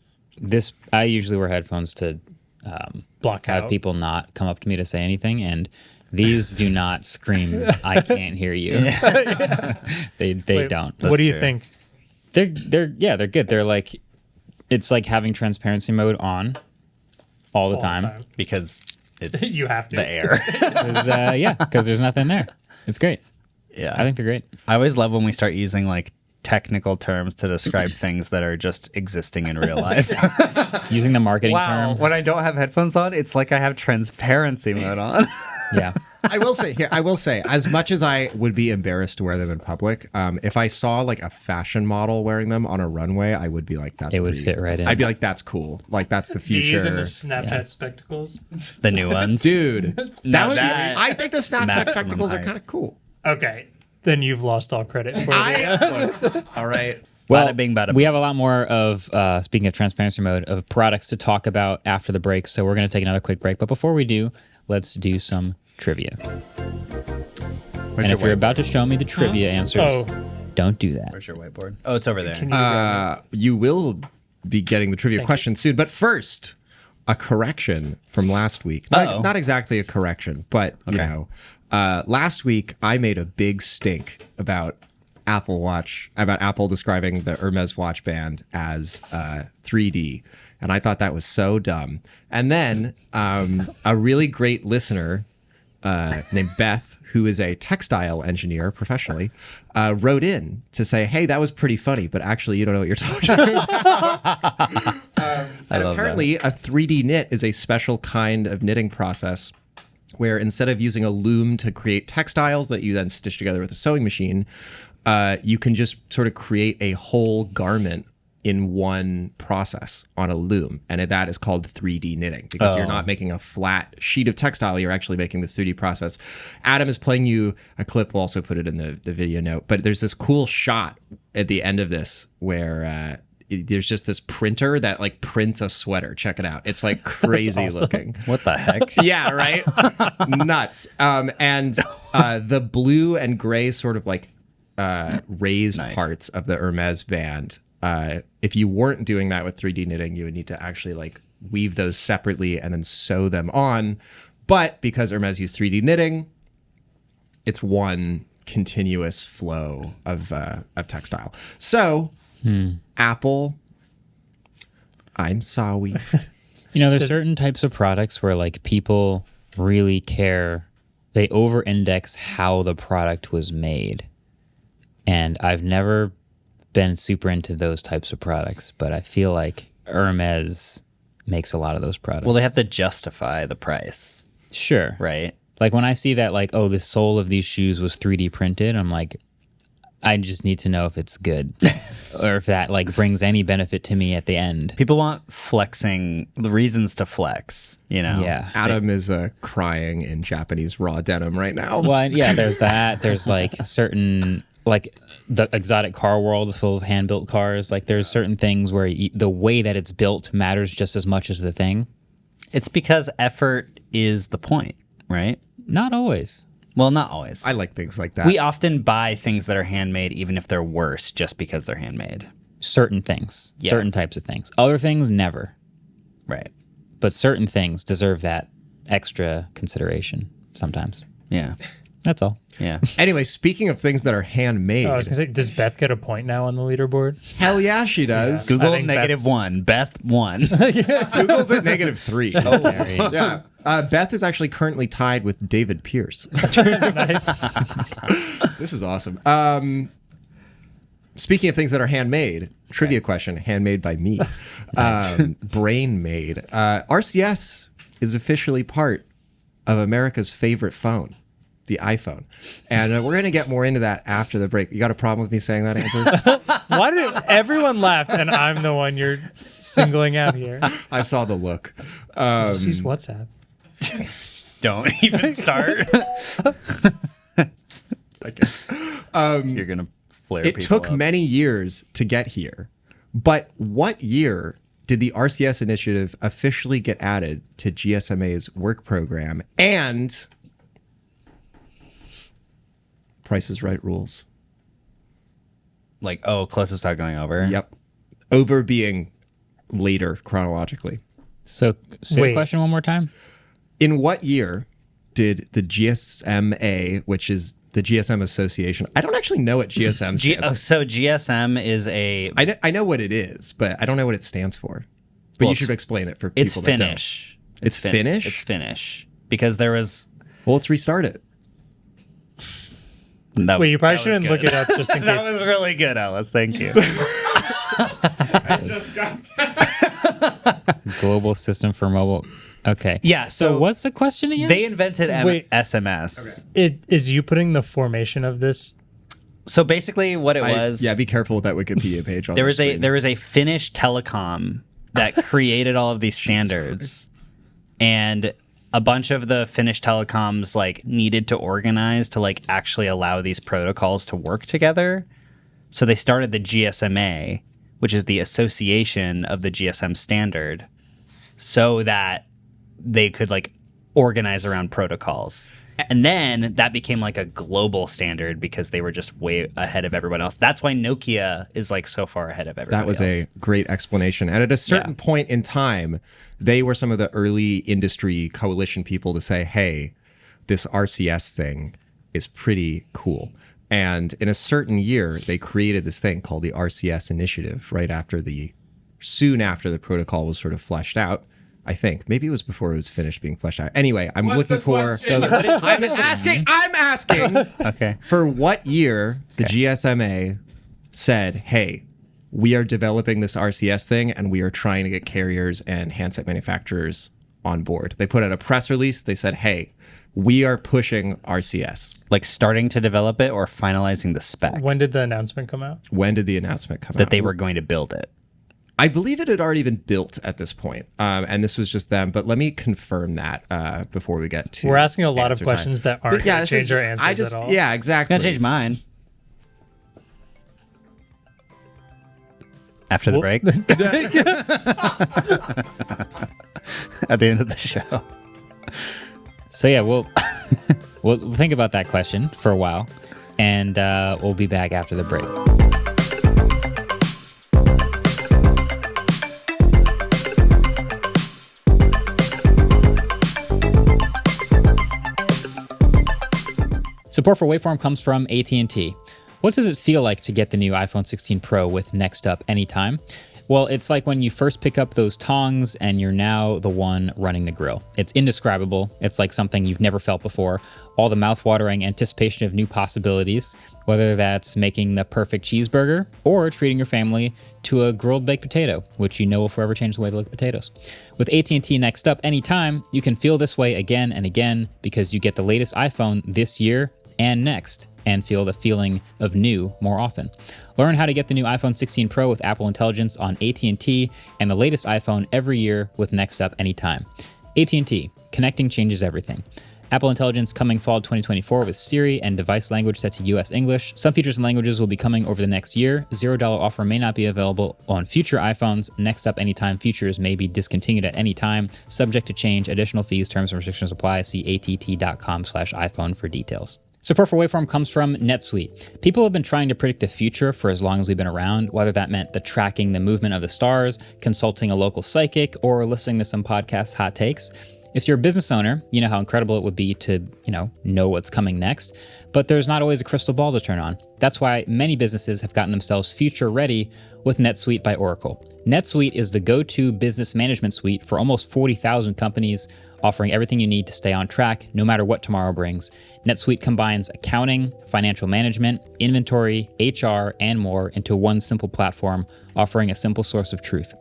S4: I usually wear headphones to
S1: block
S4: have
S1: out.
S4: people not come up to me to say anything, and these do not scream I can't hear you. They
S1: Wait,
S4: don't.
S1: What do you
S3: true.
S1: think?
S4: They're good. They're like, it's like having transparency mode on all the time.
S3: Because it's
S1: You have to.
S3: the air.
S4: Because there's nothing there. It's great.
S3: Yeah.
S4: I think they're great.
S3: I always love when we start using like technical terms to describe things that are just existing in real life.
S4: Using the marketing term.
S3: When I don't have headphones on, it's like I have transparency mode on.
S4: Yeah.
S5: I will say, as much as I would be embarrassed to wear them in public, if I saw like a fashion model wearing them on a runway, I would be like, that's
S4: It would fit right in.
S5: I'd be like, that's cool. Like, that's the future.
S1: These and the Snapchat spectacles.
S3: The new ones.
S5: Dude, I think the Snapchat
S3: maximum
S5: spectacles are
S3: height.
S5: kind of cool.
S1: Okay, then you've lost all credit for it.
S5: All right.
S4: Well,
S3: Bada bing, bada
S4: we
S3: boom.
S4: have a lot more of, speaking of transparency mode, of products to talk about after the break. So we're going to take another quick break. But before we do, let's do some trivia. And if you're about to show me the trivia answers, don't do that.
S3: Where's your whiteboard? Oh, it's over there.
S1: Can you
S5: You will be getting the trivia question soon, but first, a correction from last week. Not exactly a correction, but you know, last week I made a big stink about Apple describing the Hermes watch band as 3D, and I thought that was so dumb. And then a really great listener named Beth, who is a textile engineer professionally, wrote in to say, hey, that was pretty funny, but actually you don't know what you're talking about. And apparently a 3D knit is a special kind of knitting process where instead of using a loom to create textiles that you then stitch together with a sewing machine, you can just sort of create a whole garment in one process on a loom. And that is called 3D knitting because you're not making a flat sheet of textile. You're actually making this 3D process. Adam is playing you a clip. We'll also put it in the video note. But there's this cool shot at the end of this where there's just this printer that like prints a sweater. Check it out. It's like crazy looking.
S3: What the heck?
S5: Yeah, right? Nuts. And the blue and gray sort of like raised parts of the Hermes band, if you weren't doing that with 3D knitting, you would need to actually like weave those separately and then sew them on. But because Hermes used 3D knitting, it's one continuous flow of textile. So Apple, I'm sorry.
S4: You know, there's certain types of products where like people really care. They over-index how the product was made. And I've never been super into those types of products, but I feel like Hermes makes a lot of those products.
S3: Well, they have to justify the price,
S4: Sure.
S3: right?
S4: Like when I see that like, oh, the sole of these shoes was 3D printed, I'm like, I just need to know if it's good or if that like brings any benefit to me at the end.
S3: People want flexing, the reasons to flex, you know?
S4: Yeah.
S5: Adam is crying in Japanese raw denim right now.
S4: Well, yeah, there's that. There's like certain, like the exotic car world is full of hand-built cars. Like there's certain things where the way that it's built matters just as much as the thing.
S3: It's because effort is the point, right?
S4: Not always.
S3: Well, not always.
S5: I like things like that.
S3: We often buy things that are handmade, even if they're worse, just because they're handmade.
S4: Certain things,
S3: Yeah.
S4: certain types of things. Other things, never.
S3: Right.
S4: But certain things deserve that extra consideration sometimes.
S3: Yeah.
S4: That's all.
S3: Yeah.
S5: Anyway, speaking of things that are handmade,
S1: I was gonna say, does Beth get a point now on the leaderboard?
S5: hell yeah, she does.
S1: I
S3: Google
S1: think that's-
S3: -1. Beth 1.
S5: Google's at -3.
S3: Oh,
S5: Yeah. Beth is actually currently tied with David Pierce.
S1: Nice.
S5: This is awesome. Speaking of things that are handmade, trivia question, handmade by me. Brain made. RCS is officially part of America's favorite phone, the iPhone. And we're going to get more into that after the break. You got a problem with me saying that, Andrew?
S1: Why did everyone laugh and I'm the one you're singling out here?
S5: I saw the look.
S1: Just use WhatsApp.
S3: Don't even start.
S5: Okay.
S3: You're going to flare
S5: It
S3: people
S5: took
S3: up.
S5: many years to get here. But what year did the RCS initiative officially get added to GSMA's work program and Price is Right rules?
S3: Like, oh, closest without going over.
S5: Yep. Over being later chronologically.
S4: So say
S1: Wait.
S4: the question one more time.
S5: In what year did the GSMA, which is the GSM Association, I don't actually know what GSM stands for.
S3: So GSM is a...
S5: I know what it is, but I don't know what it stands for. But
S3: Well,
S5: you should explain it for people
S3: It's
S5: that
S3: Finnish.
S5: It's Finnish?
S3: It's Finnish. Because there was...
S5: don't. Well, let's restart it.
S3: That
S1: Wait,
S3: was-
S1: you probably
S3: that was
S1: shouldn't
S3: good.
S1: look it up just in
S3: That
S1: case.
S3: was really good, Alice. Thank you.
S4: Global System for Mobile Okay.
S3: Yeah,
S4: So
S3: so
S4: what's the question again?
S3: they invented
S1: Wait.
S3: SMS.
S1: It is you putting the formation of this.
S3: So basically, what it was,
S5: Yeah, be careful with that Wikipedia page. On
S3: there
S5: the
S3: was
S5: screen.
S3: a Finnish telecom that created all of these standards, and a bunch of the Finnish telecoms like needed to organize to like actually allow these protocols to work together. So they started the GSMA, which is the association of the GSM standard, so that they could like organize around protocols. And then that became like a global standard because they were just way ahead of everyone else. That's why Nokia is like so far ahead of everybody
S5: That was
S3: else.
S5: a great explanation. And at a certain point in time, they were some of the early industry coalition people to say, hey, this RCS thing is pretty cool. And in a certain year, they created this thing called the RCS initiative soon after the protocol was sort of fleshed out. I think maybe it was before it was finished being fleshed out. Anyway, I'm looking for. I'm asking.
S3: Okay.
S5: For what year the GSMA said, "Hey, we are developing this RCS thing, and we are trying to get carriers and handset manufacturers on board." They put out a press release. They said, "Hey, we are pushing RCS."
S3: Like starting to develop it or finalizing the spec
S1: When did the announcement come out?
S5: When did the announcement come out?
S3: that they were going to build it.
S5: I believe it had already been built at this point, and this was just them. But let me confirm that before we get to.
S1: We're asking a lot of
S5: answer time.
S1: questions that aren't
S5: But
S1: going to
S5: this
S1: change
S5: is-
S1: our answers at all.
S5: Yeah, exactly.
S3: Gonna change mine after the break. At the end of the show.
S4: So yeah, we'll think about that question for a while, and we'll be back after the break. Support for Waveform comes from AT&T. What does it feel like to get the new iPhone 16 Pro with Next Up anytime? Well, it's like when you first pick up those tongs and you're now the one running the grill. It's indescribable. It's like something you've never felt before. All the mouth-watering anticipation of new possibilities, whether that's making the perfect cheeseburger or treating your family to a grilled baked potato, which you know will forever change the way they look at potatoes. With AT&T Next Up anytime, you can feel this way again and again because you get the latest iPhone this year and next, and feel the feeling of new more often. Learn how to get the new iPhone 16 Pro with Apple Intelligence on AT&T and the latest iPhone every year with Next Up anytime. AT&T, connecting changes everything. Apple Intelligence coming fall 2024 with Siri and device language set to US English. Some features and languages will be coming over the next year. $0 offer may not be available on future iPhones. Next Up anytime features may be discontinued at any time, subject to change. Additional fees, terms, and restrictions apply. See att.com/iPhone for details. Support for Waveform comes from Netsuite. People have been trying to predict the future for as long as we've been around, whether that meant the tracking the movement of the stars, consulting a local psychic, or listening to some podcast hot takes. If you're a business owner, you know how incredible it would be to, know what's coming next, but there's not always a crystal ball to turn on. That's why many businesses have gotten themselves future ready with NetSuite by Oracle. NetSuite is the go-to business management suite for almost 40,000 companies, offering everything you need to stay on track no matter what tomorrow brings. NetSuite combines accounting, financial management, inventory, HR, and more into one simple platform, offering a simple source of truth.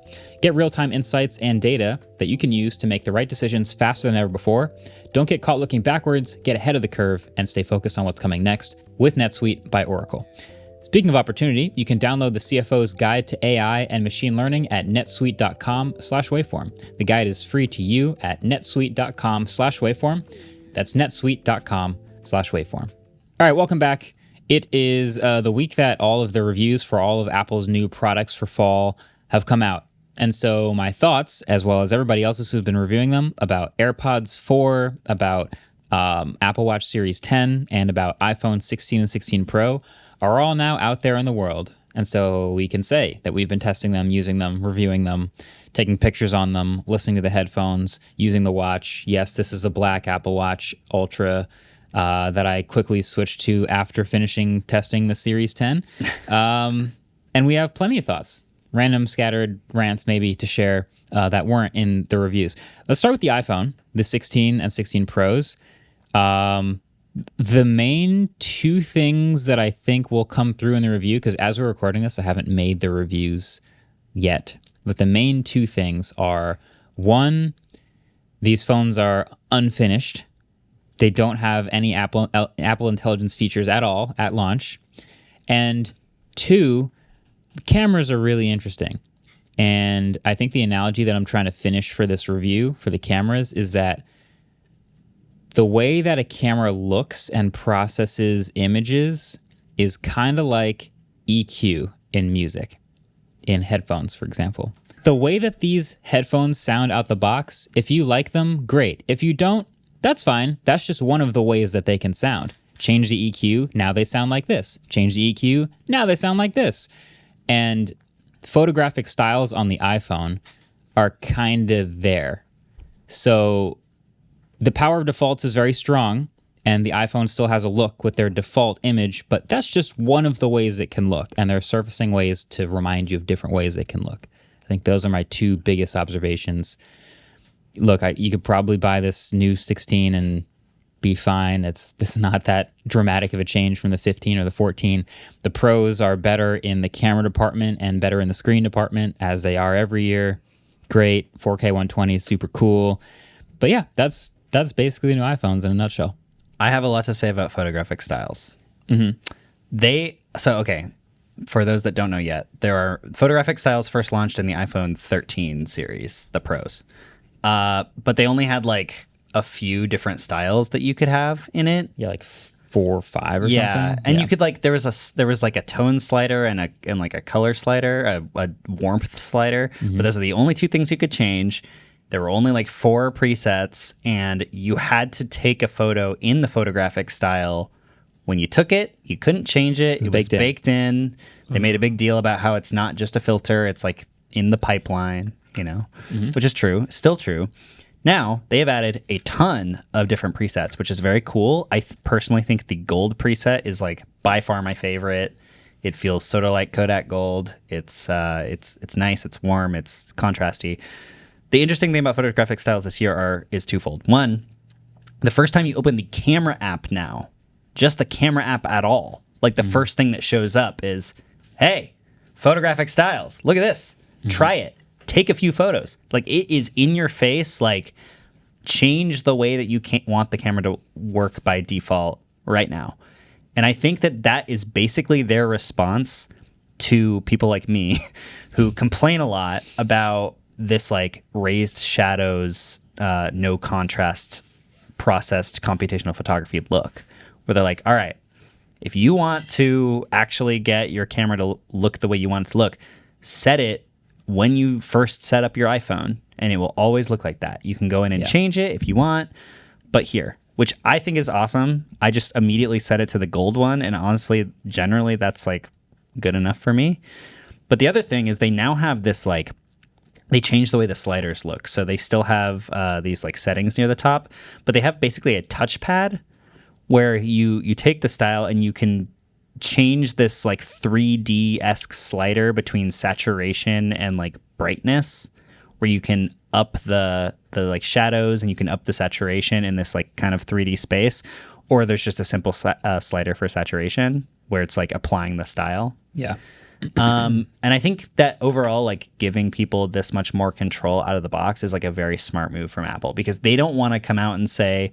S4: Get real-time insights and data that you can use to make the right decisions faster than ever before. Don't get caught looking backwards, get ahead of the curve, and stay focused on what's coming next with NetSuite by Oracle. Speaking of opportunity, you can download the CFO's Guide to AI and Machine Learning at netsuite.com/waveform. The guide is free to you at netsuite.com/waveform. That's netsuite.com/waveform. All right, welcome back. It is the week that all of the reviews for all of Apple's new products for fall have come out. And so my thoughts, as well as everybody else's who've been reviewing them, about AirPods 4, about Apple Watch Series 10, and about iPhone 16 and 16 Pro, are all now out there in the world. And so we can say that we've been testing them, using them, reviewing them, taking pictures on them, listening to the headphones, using the watch. Yes, this is the black Apple Watch Ultra that I quickly switched to after finishing testing the Series 10. And we have plenty of thoughts, random scattered rants maybe to share that weren't in the reviews. Let's start with the iPhone, the 16 and 16 Pros. The main two things that I think will come through in the review, because as we're recording this, I haven't made the reviews yet, but the main two things are, one, these phones are unfinished. They don't have any Apple Intelligence features at all at launch. And 2, the cameras are really interesting. And I think the analogy that I'm trying to finish for this review for the cameras is that the way that a camera looks and processes images is kind of like EQ in music, in headphones, for example. The way that these headphones sound out the box, if you like them, great. If you don't, that's fine. That's just one of the ways that they can sound. Change the EQ, now they sound like this. Change the EQ, now they sound like this. And photographic styles on the iPhone are kind of there. So the power of defaults is very strong, and the iPhone still has a look with their default image, but that's just one of the ways it can look, and they're surfacing ways to remind you of different ways it can look. I think those are my 2 biggest observations. Look, you could probably buy this new 16 and be fine. It's not that dramatic of a change from the 15 or the 14. The pros are better in the camera department and better in the screen department, as they are every year. Great, 4K 120 is super cool. But yeah, that's basically the new iPhones in a nutshell.
S3: I have a lot to say about photographic styles. Okay, for those that don't know yet, there are photographic styles first launched in the iPhone 13 series, the pros. But they only had like a few different styles that you could have in it.
S4: Yeah, like 4 or 5 or something.
S3: And you could like there was like a tone slider and like a color slider, a warmth slider. But those are the only 2 things you could change. There were only like 4 presets, and you had to take a photo in the photographic style. When you took it, you couldn't change it. It was baked in. They made a big deal about how it's not just a filter; it's like in the pipeline, which is true, still true. Now, they have added a ton of different presets, which is very cool. I personally think the gold preset is like by far my favorite. It feels sort of like Kodak Gold. It's nice, it's warm, it's contrasty. The interesting thing about photographic styles this year is twofold. One, the first time you open the camera app now, just the camera app at all, like the first thing that shows up is, hey, photographic styles, look at this, try it. Take a few photos. Like, it is in your face. Like, change the way that you want the camera to work by default right now. And I think that is basically their response to people like me who complain a lot about this like raised shadows, no contrast processed computational photography look, where they're like, all right, if you want to actually get your camera to look the way you want it to look, set it when you first set up your iPhone, and it will always look like that. You can go in and change it if you want, but here, which I think is awesome. I just immediately set it to the gold one, and honestly, generally, that's like good enough for me. But the other thing is they now have this like, they changed the way the sliders look. So they still have these like settings near the top, but they have basically a touchpad where you take the style and you can change this like 3D-esque slider between saturation and like brightness, where you can up the like shadows and you can up the saturation in this like kind of 3D space, or there's just a simple slider for saturation where it's like applying the style.
S4: Yeah.
S3: And I think that overall, like giving people this much more control out of the box is like a very smart move from Apple, because they don't want to come out and say,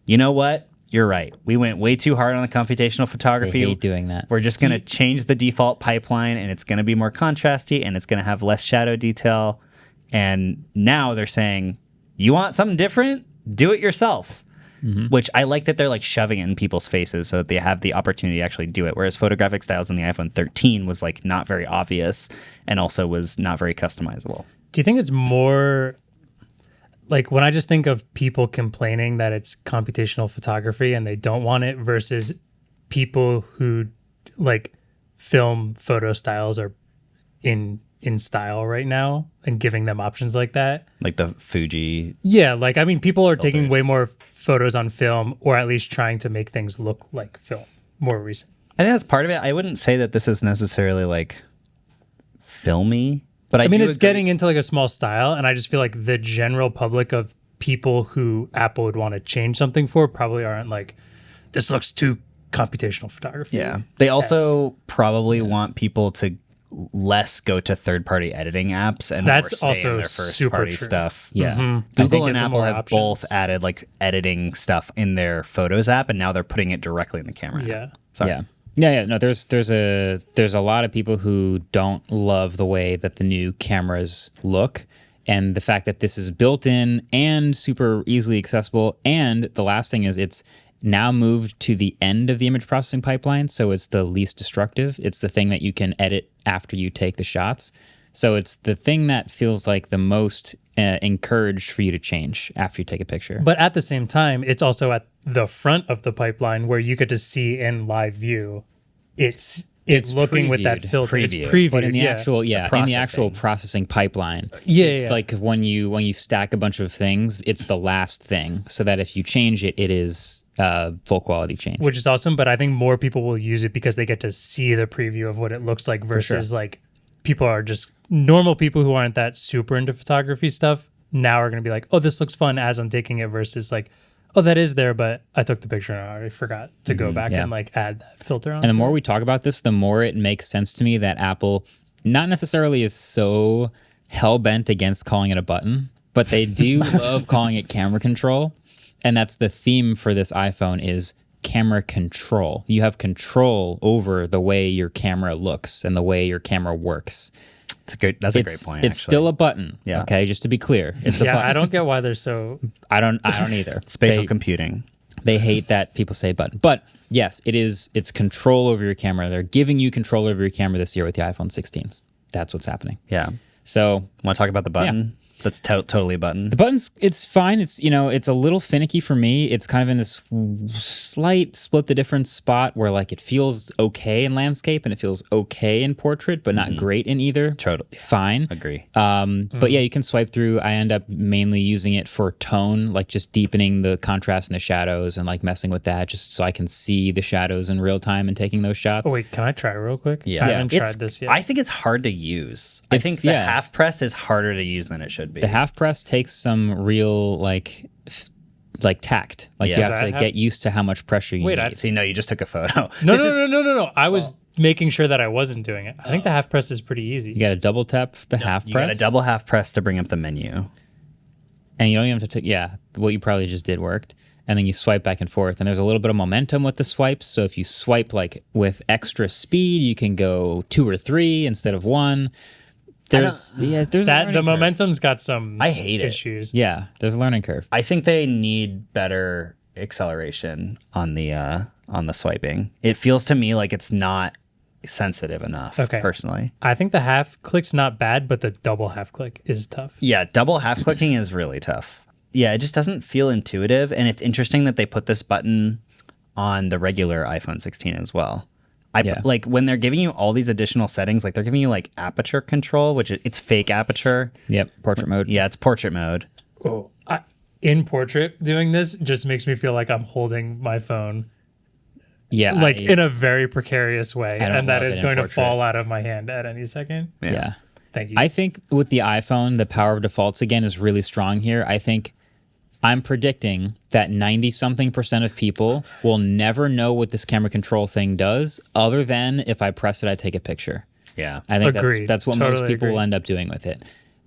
S3: you know what? You're right. We went way too hard on the computational photography.
S4: They hate doing that.
S3: We're just going to change the default pipeline, and it's going to be more contrasty, and it's going to have less shadow detail. And now they're saying, you want something different? Do it yourself. Which I like that they're like shoving it in people's faces so that they have the opportunity to actually do it. Whereas photographic styles in the iPhone 13 was like not very obvious and also was not very customizable.
S1: Do you think it's more like, when I just think of people complaining that it's computational photography and they don't want it, versus people who like film photo styles are in style right now and giving them options like that?
S3: Like the Fuji.
S1: Yeah, like, I mean, people are taking way more photos on film, or at least trying to make things look like film more recent.
S3: I think that's part of it. I wouldn't say that this is necessarily like filmy, but
S1: I mean, it's getting into like a small style, and I just feel like the general public of people who Apple would want to change something for probably aren't like, this looks too computational photography.
S3: Yeah. They also probably want people to less go to third-party editing apps and
S1: That's
S3: more stay
S1: also
S3: in their
S1: super
S3: first-party
S1: true.
S3: stuff.
S4: Yeah.
S1: I
S3: Google
S1: think
S3: and
S1: if
S3: Apple
S1: more
S3: have
S1: options-
S3: both added like editing stuff in their Photos app, and now they're putting it directly in the camera app.
S1: Yeah.
S3: Sorry.
S4: Yeah. No, there's a lot of people who don't love the way that the new cameras look, and the fact that this is built in and super easily accessible. And the last thing is it's now moved to the end of the image processing pipeline, so it's the least destructive. It's the thing that you can edit after you take the shots. So it's the thing that feels like the most encouraged for you to change after you take a picture.
S1: But at the same time, it's also at the front of the pipeline where you get to see in live view. It's looking with that
S4: previewed.
S1: filter. It's
S3: Preview.
S1: previewed.
S4: But in the
S1: yeah.
S4: actual, in the actual processing pipeline, it's like when you stack a bunch of things, it's the last thing, so that if you change it, it is full quality change.
S1: Which is awesome, but I think more people will use it because they get to see the preview of what it looks like versus like people are just normal people who aren't that super into photography stuff now are going to be like, oh, this looks fun as I'm taking it versus like, oh, that is there, but I took the picture and I already forgot to go back and like add that filter on.
S4: And the more we talk about this, the more it makes sense to me that Apple not necessarily is so hell-bent against calling it a button, but they do love calling it camera control. And that's the theme for this iPhone is camera control. You have control over the way your camera looks and the way your camera works.
S3: That's a great point.
S4: It's still a button.
S3: Yeah.
S4: Okay, just to be clear, it's a button.
S1: I don't get why they're so.
S4: I don't either.
S3: spatial computing.
S4: They hate that people say button. But yes, it's control over your camera. They're giving you control over your camera this year with the iPhone 16s. That's what's happening.
S3: Yeah.
S4: So
S3: Want to talk about the button? That's totally a button.
S4: the buttons, it's fine. It's it's a little finicky for me. It's kind of in this slight split the difference spot where like it feels okay in landscape and it feels okay in portrait, but not great in either.
S3: Totally.
S4: Fine.
S3: Agree.
S4: But yeah, you can swipe through. I end up mainly using it for tone, like just deepening the contrast and the shadows and like messing with that just so I can see the shadows in real time and taking those shots.
S1: Oh, wait, can I try real quick?
S3: Yeah.
S1: I haven't
S3: It's-
S1: tried this yet.
S3: I think it's hard to use. I think the half press is harder to use than it should be.
S4: The half press takes some real like tact. Like
S3: Yeah.
S4: you have
S1: Does
S4: to
S1: that
S4: get used to how much pressure you
S1: Wait,
S4: need.
S3: See, no, you just took a photo.
S1: No. I was making sure that I wasn't doing it. I think the half press is pretty easy.
S4: You got to double tap the half
S3: You
S4: press.
S3: got a double half press to bring up the menu.
S4: And you don't even have to what you probably just did worked. And then you swipe back and forth. And there's a little bit of momentum with the swipes. So if you swipe like with extra speed, you can go 2 or 3 instead of 1. There's a
S1: That
S4: learning
S1: the
S4: curve.
S1: momentum's got some
S3: I hate it.
S1: issues.
S4: Yeah, there's a learning curve.
S3: I think they need better acceleration on the swiping. It feels to me like it's not sensitive enough.
S1: Okay.
S3: Personally.
S1: I think the half click's not bad, but the double half click is tough.
S3: Yeah, double half clicking is really tough. Yeah, it just doesn't feel intuitive, and it's interesting that they put this button on the regular iPhone 16 as well. Like when they're giving you all these additional settings, like they're giving you like aperture control, which it's fake aperture.
S4: Yep, portrait mode.
S3: Yeah, it's portrait mode.
S1: Oh, in portrait, doing this just makes me feel like I'm holding my phone
S4: Yeah,
S1: like in a very precarious way,
S4: don't
S1: and that
S4: love
S1: it's
S4: it in
S1: going to
S4: portrait.
S1: fall out of my hand at any second.
S4: yeah.
S1: Thank you.
S4: I think with the iPhone, the power of defaults again is really strong here. I think I'm predicting that 90-something% of people will never know what this camera control thing does, other than if I press it, I take a picture.
S3: Yeah.
S4: I think
S1: Agreed.
S4: that's what most
S1: Totally
S4: people will
S1: agree.
S4: end up doing with it.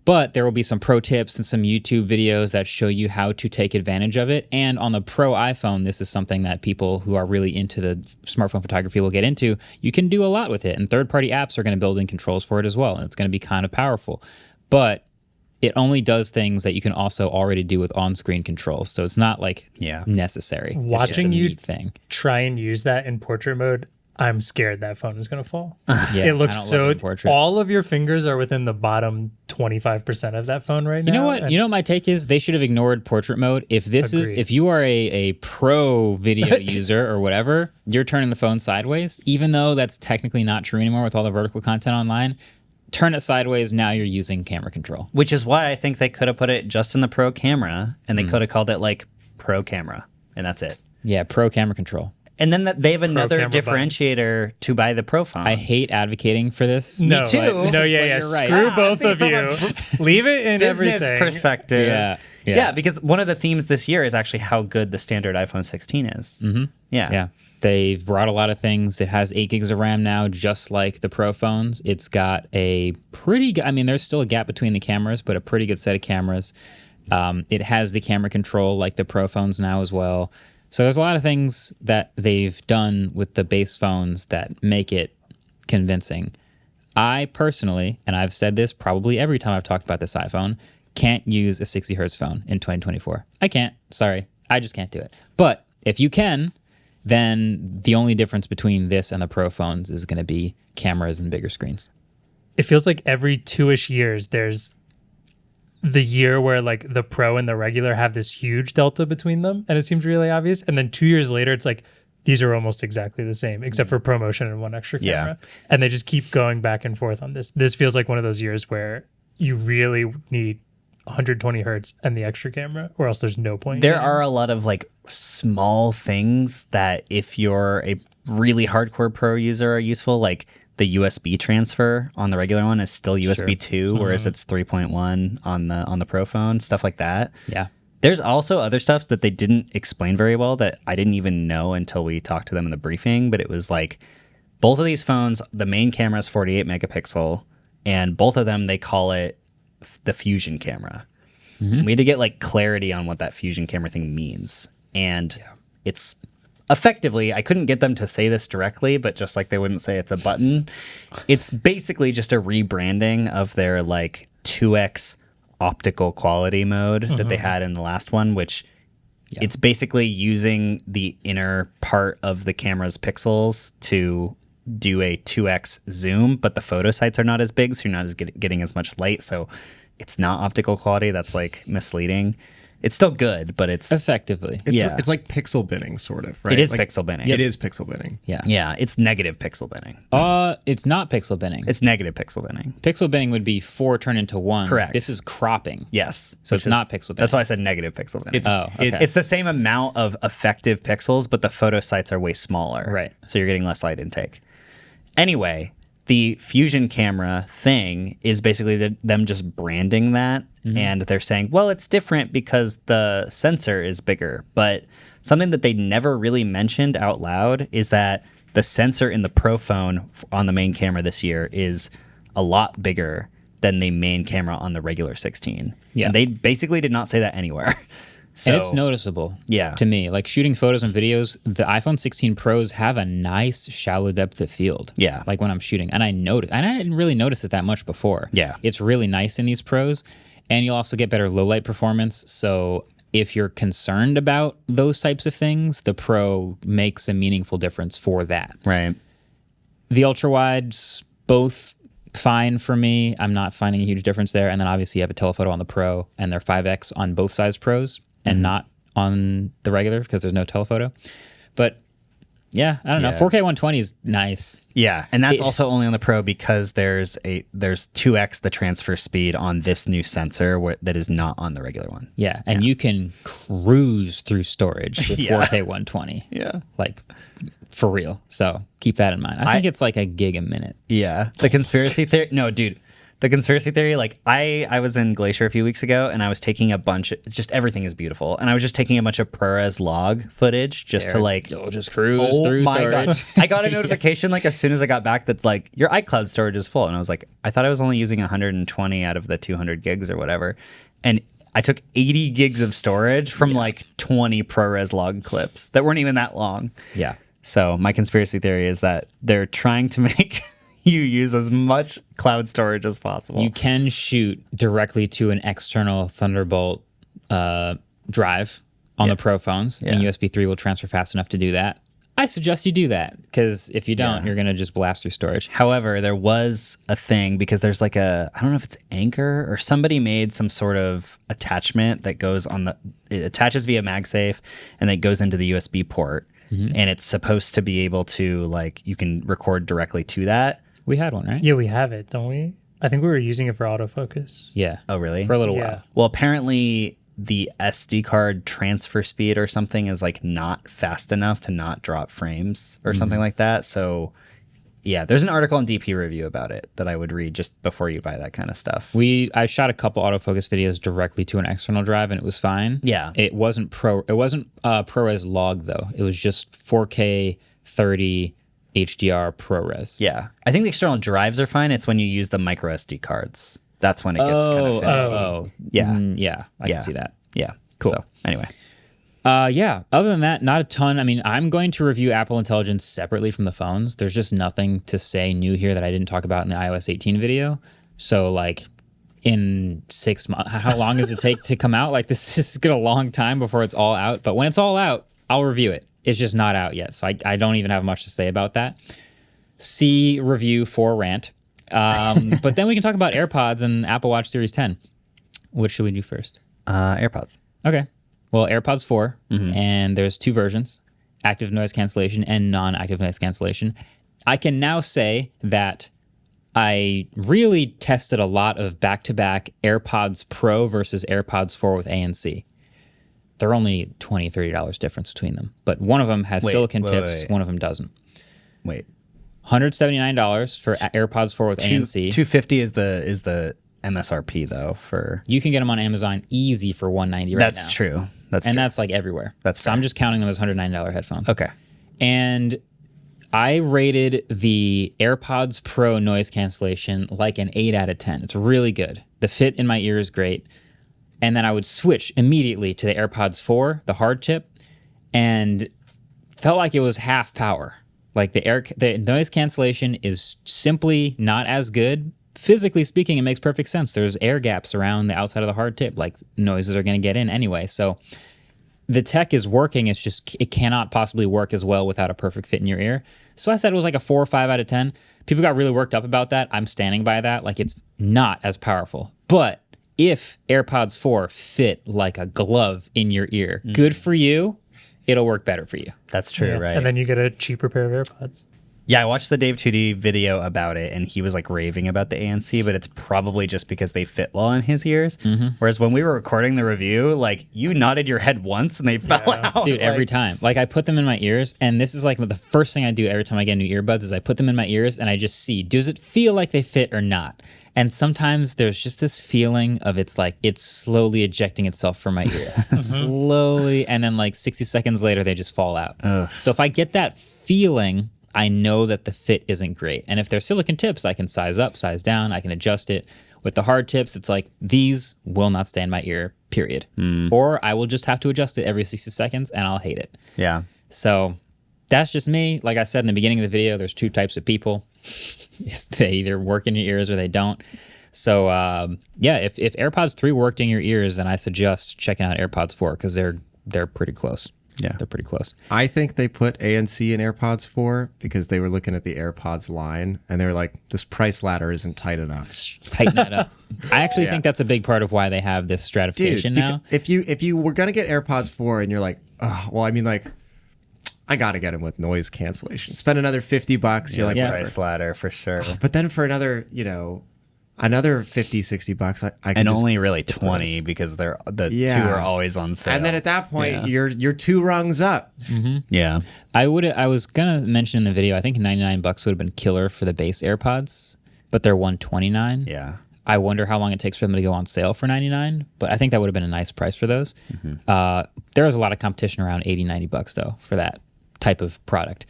S4: But there will be some pro tips and some YouTube videos that show you how to take advantage of it. And on the Pro iPhone, this is something that people who are really into the smartphone photography will get into. You can do a lot with it. And third-party apps are going to build in controls for it as well. And it's going to be kind of powerful. But it only does things that you can also already do with on-screen controls. So it's not like necessary. It's just a
S1: Watching you
S4: neat thing.
S1: try and use that in portrait mode, I'm scared that phone is going to fall.
S4: Yeah,
S1: It looks
S4: I don't love
S1: so.
S4: it in portrait.
S1: All of your fingers are within the bottom 25% of that phone right now.
S4: You know what?
S1: and-
S4: You know what my take is? They should have ignored portrait mode. If
S1: Agreed.
S4: you are a pro video user or whatever, you're turning the phone sideways, even though that's technically not true anymore with all the vertical content online. Turn it sideways. Now you're using camera control.
S3: Which is why I think they could have put it just in the Pro camera, and they could have called it like Pro camera, and that's it.
S4: Yeah, pro camera control.
S3: And then they have another
S1: camera button.
S3: differentiator to buy the Pro phone.
S4: I hate advocating for this.
S1: No,
S3: too.
S1: no, yeah.
S4: you're right.
S1: Screw both of you. Leave it in
S3: business
S1: everything.
S3: perspective.
S4: Yeah.
S3: Yeah, because one of the themes this year is actually how good the standard iPhone 16 is.
S4: Yeah. They've brought a lot of things. It has 8 gigs of RAM now, just like the Pro phones. It's got a pretty I mean, there's still a gap between the cameras, but a pretty good set of cameras. It has the camera control like the Pro phones now as well. So there's a lot of things that they've done with the base phones that make it convincing. I personally, and I've said this probably every time I've talked about this iPhone, can't use a 60 hertz phone in 2024. I can't. Sorry. I just can't do it. But if you can, then the only difference between this and the Pro phones is going to be cameras and bigger screens.
S1: It feels like every 2-ish years there's the year where like the Pro and the regular have this huge delta between them, and it seems really obvious. And then 2 years later, it's like these are almost exactly the same, except for ProMotion and one extra camera. Yeah. And they just keep going back and forth on this. This feels like one of those years where you really need 120 hertz and the extra camera, or else there's no point.
S3: There are a lot of like small things that if you're a really hardcore Pro user are useful, like the USB transfer on the regular one is still USB 2, whereas it's 3.1 on the Pro phone, stuff like that.
S4: Yeah.
S3: There's also other stuff that they didn't explain very well that I didn't even know until we talked to them in the briefing, but it was like both of these phones, the main camera is 48 megapixel, and both of them, they call it the Fusion camera. We had to get like clarity on what that Fusion camera thing means. And it's effectively, I couldn't get them to say this directly, but just like they wouldn't say it's a button, it's basically just a rebranding of their like 2x optical quality mode that they had in the last one, which it's basically using the inner part of the camera's pixels to do a 2x zoom, but the photo sites are not as big, so you're not as getting as much light, so it's not optical quality. That's like misleading. It's still good, but it's
S4: effectively.
S5: It's like pixel binning, sort of, right?
S3: It is
S5: like,
S3: pixel binning.
S5: It is pixel binning.
S3: Yeah, it's negative pixel binning.
S4: It's not pixel binning.
S3: It's negative pixel binning.
S4: Pixel binning would be 4 turned into 1.
S3: Correct.
S4: This is cropping.
S3: Yes.
S4: So it's not pixel binning.
S3: That's why I said negative pixel binning.
S4: okay.
S3: It's the same amount of effective pixels, but the photo sites are way smaller.
S4: Right.
S3: So you're getting less light intake. Anyway, the Fusion camera thing is basically them just branding that. And they're saying, well, it's different because the sensor is bigger. But something that they never really mentioned out loud is that the sensor in the Pro phone on the main camera this year is a lot bigger than the main camera on the regular 16.
S4: Yeah.
S3: And they basically did not say that anywhere. So,
S4: and it's noticeable to me. Like shooting photos and videos, the iPhone 16 Pros have a nice shallow depth of field.
S3: Yeah.
S4: Like when I'm shooting. And I didn't really notice it that much before.
S3: Yeah.
S4: It's really nice in these Pros. And you'll also get better low light performance. So if you're concerned about those types of things, the Pro makes a meaningful difference for that.
S3: Right.
S4: The ultra wides, both fine for me. I'm not finding a huge difference there. And then obviously you have a telephoto on the Pro and they're 5x on both sides Pros and not on the regular because there's no telephoto. But yeah, I don't know. 4K 120 is nice.
S3: Yeah, and that's also only on the Pro because there's 2x the transfer speed on this new sensor that is not on the regular one.
S4: Yeah, and you can cruise through storage with 4K 120.
S3: Yeah.
S4: Like, for real. So keep that in mind. I think it's like a gig a minute.
S3: Yeah. The conspiracy theory... No, dude. The conspiracy theory, like, I was in Glacier a few weeks ago, and I was taking a bunch... It's just everything is beautiful. And I was just taking a bunch of ProRes log footage just to, like...
S4: You'll just cruise through storage.
S3: God. I got a notification, like, as soon as I got back that's like, your iCloud storage is full. And I was like, I thought I was only using 120 out of the 200 gigs or whatever. And I took 80 gigs of storage from, like, 20 ProRes log clips that weren't even that long.
S4: Yeah.
S3: So my conspiracy theory is that they're trying to make... you use as much cloud storage as possible.
S4: You can shoot directly to an external Thunderbolt drive on the Pro phones, and USB 3 will transfer fast enough to do that. I suggest you do that, because if you don't, you're going to just blast through storage.
S3: However, there was a thing, because there's like I don't know if it's Anchor, or somebody made some sort of attachment that goes on it attaches via MagSafe, and then goes into the USB port, and it's supposed to be able to, like, you can record directly to that.
S4: We had one, right?
S1: Yeah, we have it, don't we? I think we were using it for autofocus.
S4: Yeah.
S3: Oh, really?
S4: For a little while.
S3: Well, apparently the SD card transfer speed or something is like not fast enough to not drop frames or something like that. So there's an article on DP Review about it that I would read just before you buy that kind of stuff.
S4: I shot a couple autofocus videos directly to an external drive, and it was fine.
S3: Yeah.
S4: It wasn't ProRes log though. It was just 4K 30 HDR ProRes.
S3: Yeah. I think the external drives are fine. It's when you use the micro SD cards. That's when it gets kind of finicky.
S4: Yeah. I can see that.
S3: Yeah.
S4: Cool.
S3: So, anyway.
S4: Other than that, not a ton. I mean, I'm going to review Apple Intelligence separately from the phones. There's just nothing to say new here that I didn't talk about in the iOS 18 video. So, like, in 6 months, how long does it take to come out? Like, this is going to a long time before it's all out. But when it's all out, I'll review it. It's just not out yet. So I don't even have much to say about that. See review for rant. But then we can talk about AirPods and Apple Watch Series 10. What should we do first?
S3: AirPods.
S4: Okay. Well, AirPods 4, and there's 2 versions, active noise cancellation and non-active noise cancellation. I can now say that I really tested a lot of back-to-back AirPods Pro versus AirPods 4 with ANC. They're only $20, $30 difference between them. But one of them has silicon tips, one of them doesn't.
S3: Wait.
S4: $179 for AirPods 4 with ANC.
S3: $250 is the MSRP though for.
S4: You can get them on Amazon easy for $190 right now.
S3: That's true.
S4: That's like everywhere.
S3: So
S4: I'm just counting them as $109 headphones.
S3: Okay.
S4: And I rated the AirPods Pro noise cancellation like an 8 out of 10. It's really good. The fit in my ear is great. And then I would switch immediately to the AirPods 4, the hard tip, and felt like it was half power. Like the noise cancellation is simply not as good. Physically speaking, it makes perfect sense. There's air gaps around the outside of the hard tip, like noises are going to get in anyway. So the tech is working. It's just it cannot possibly work as well without a perfect fit in your ear. So I said it was like a 4 or 5 out of 10. People got really worked up about that. I'm standing by that. Like it's not as powerful. But if AirPods 4 fit like a glove in your ear, good for you. It'll work better for you.
S3: That's true, right?
S1: And then you get a cheaper pair of AirPods.
S3: Yeah, I watched the Dave 2D video about it, and he was like raving about the ANC, but it's probably just because they fit well in his ears. Whereas when we were recording the review, like you nodded your head once and they fell out.
S4: Dude, every time. Like I put them in my ears, and this is like the first thing I do every time I get new earbuds is I put them in my ears and I just see, does it feel like they fit or not? And sometimes there's just this feeling of it's slowly ejecting itself from my ear. Slowly, and then like 60 seconds later, they just fall out. So if I get that feeling, I know that the fit isn't great. And if they're silicon tips, I can size up, size down, I can adjust it. With the hard tips, it's like, these will not stay in my ear, period. Or I will just have to adjust it every 60 seconds and I'll hate it.
S3: Yeah.
S4: So that's just me. Like I said in the beginning of the video, there's 2 types of people. They either work in your ears or they don't. So if AirPods 3 worked in your ears, then I suggest checking out AirPods 4 because they're pretty close. Yeah, they're pretty close.
S5: I think they put ANC in AirPods 4 because they were looking at the AirPods line and they were like, this price ladder isn't tight enough.
S4: Tighten that up. I actually think that's a big part of why they have this stratification now.
S5: If you were going to get AirPods 4 and you're like, oh, well, I mean, like, I got to get them with noise cancellation. Spend another $50. You're like, whatever.
S3: Price ladder for sure.
S5: But then for another, another $50, $60, I can
S3: and
S5: just
S3: only really 20 because the 2 are always on sale.
S5: And then at that point, you're 2 rungs up.
S3: Yeah.
S4: I was gonna mention in the video, I think $99 would have been killer for the base AirPods, but they're $129.
S3: Yeah.
S4: I wonder how long it takes for them to go on sale for $99, but I think that would have been a nice price for those. There is a lot of competition around $80, $90 though for that type of product.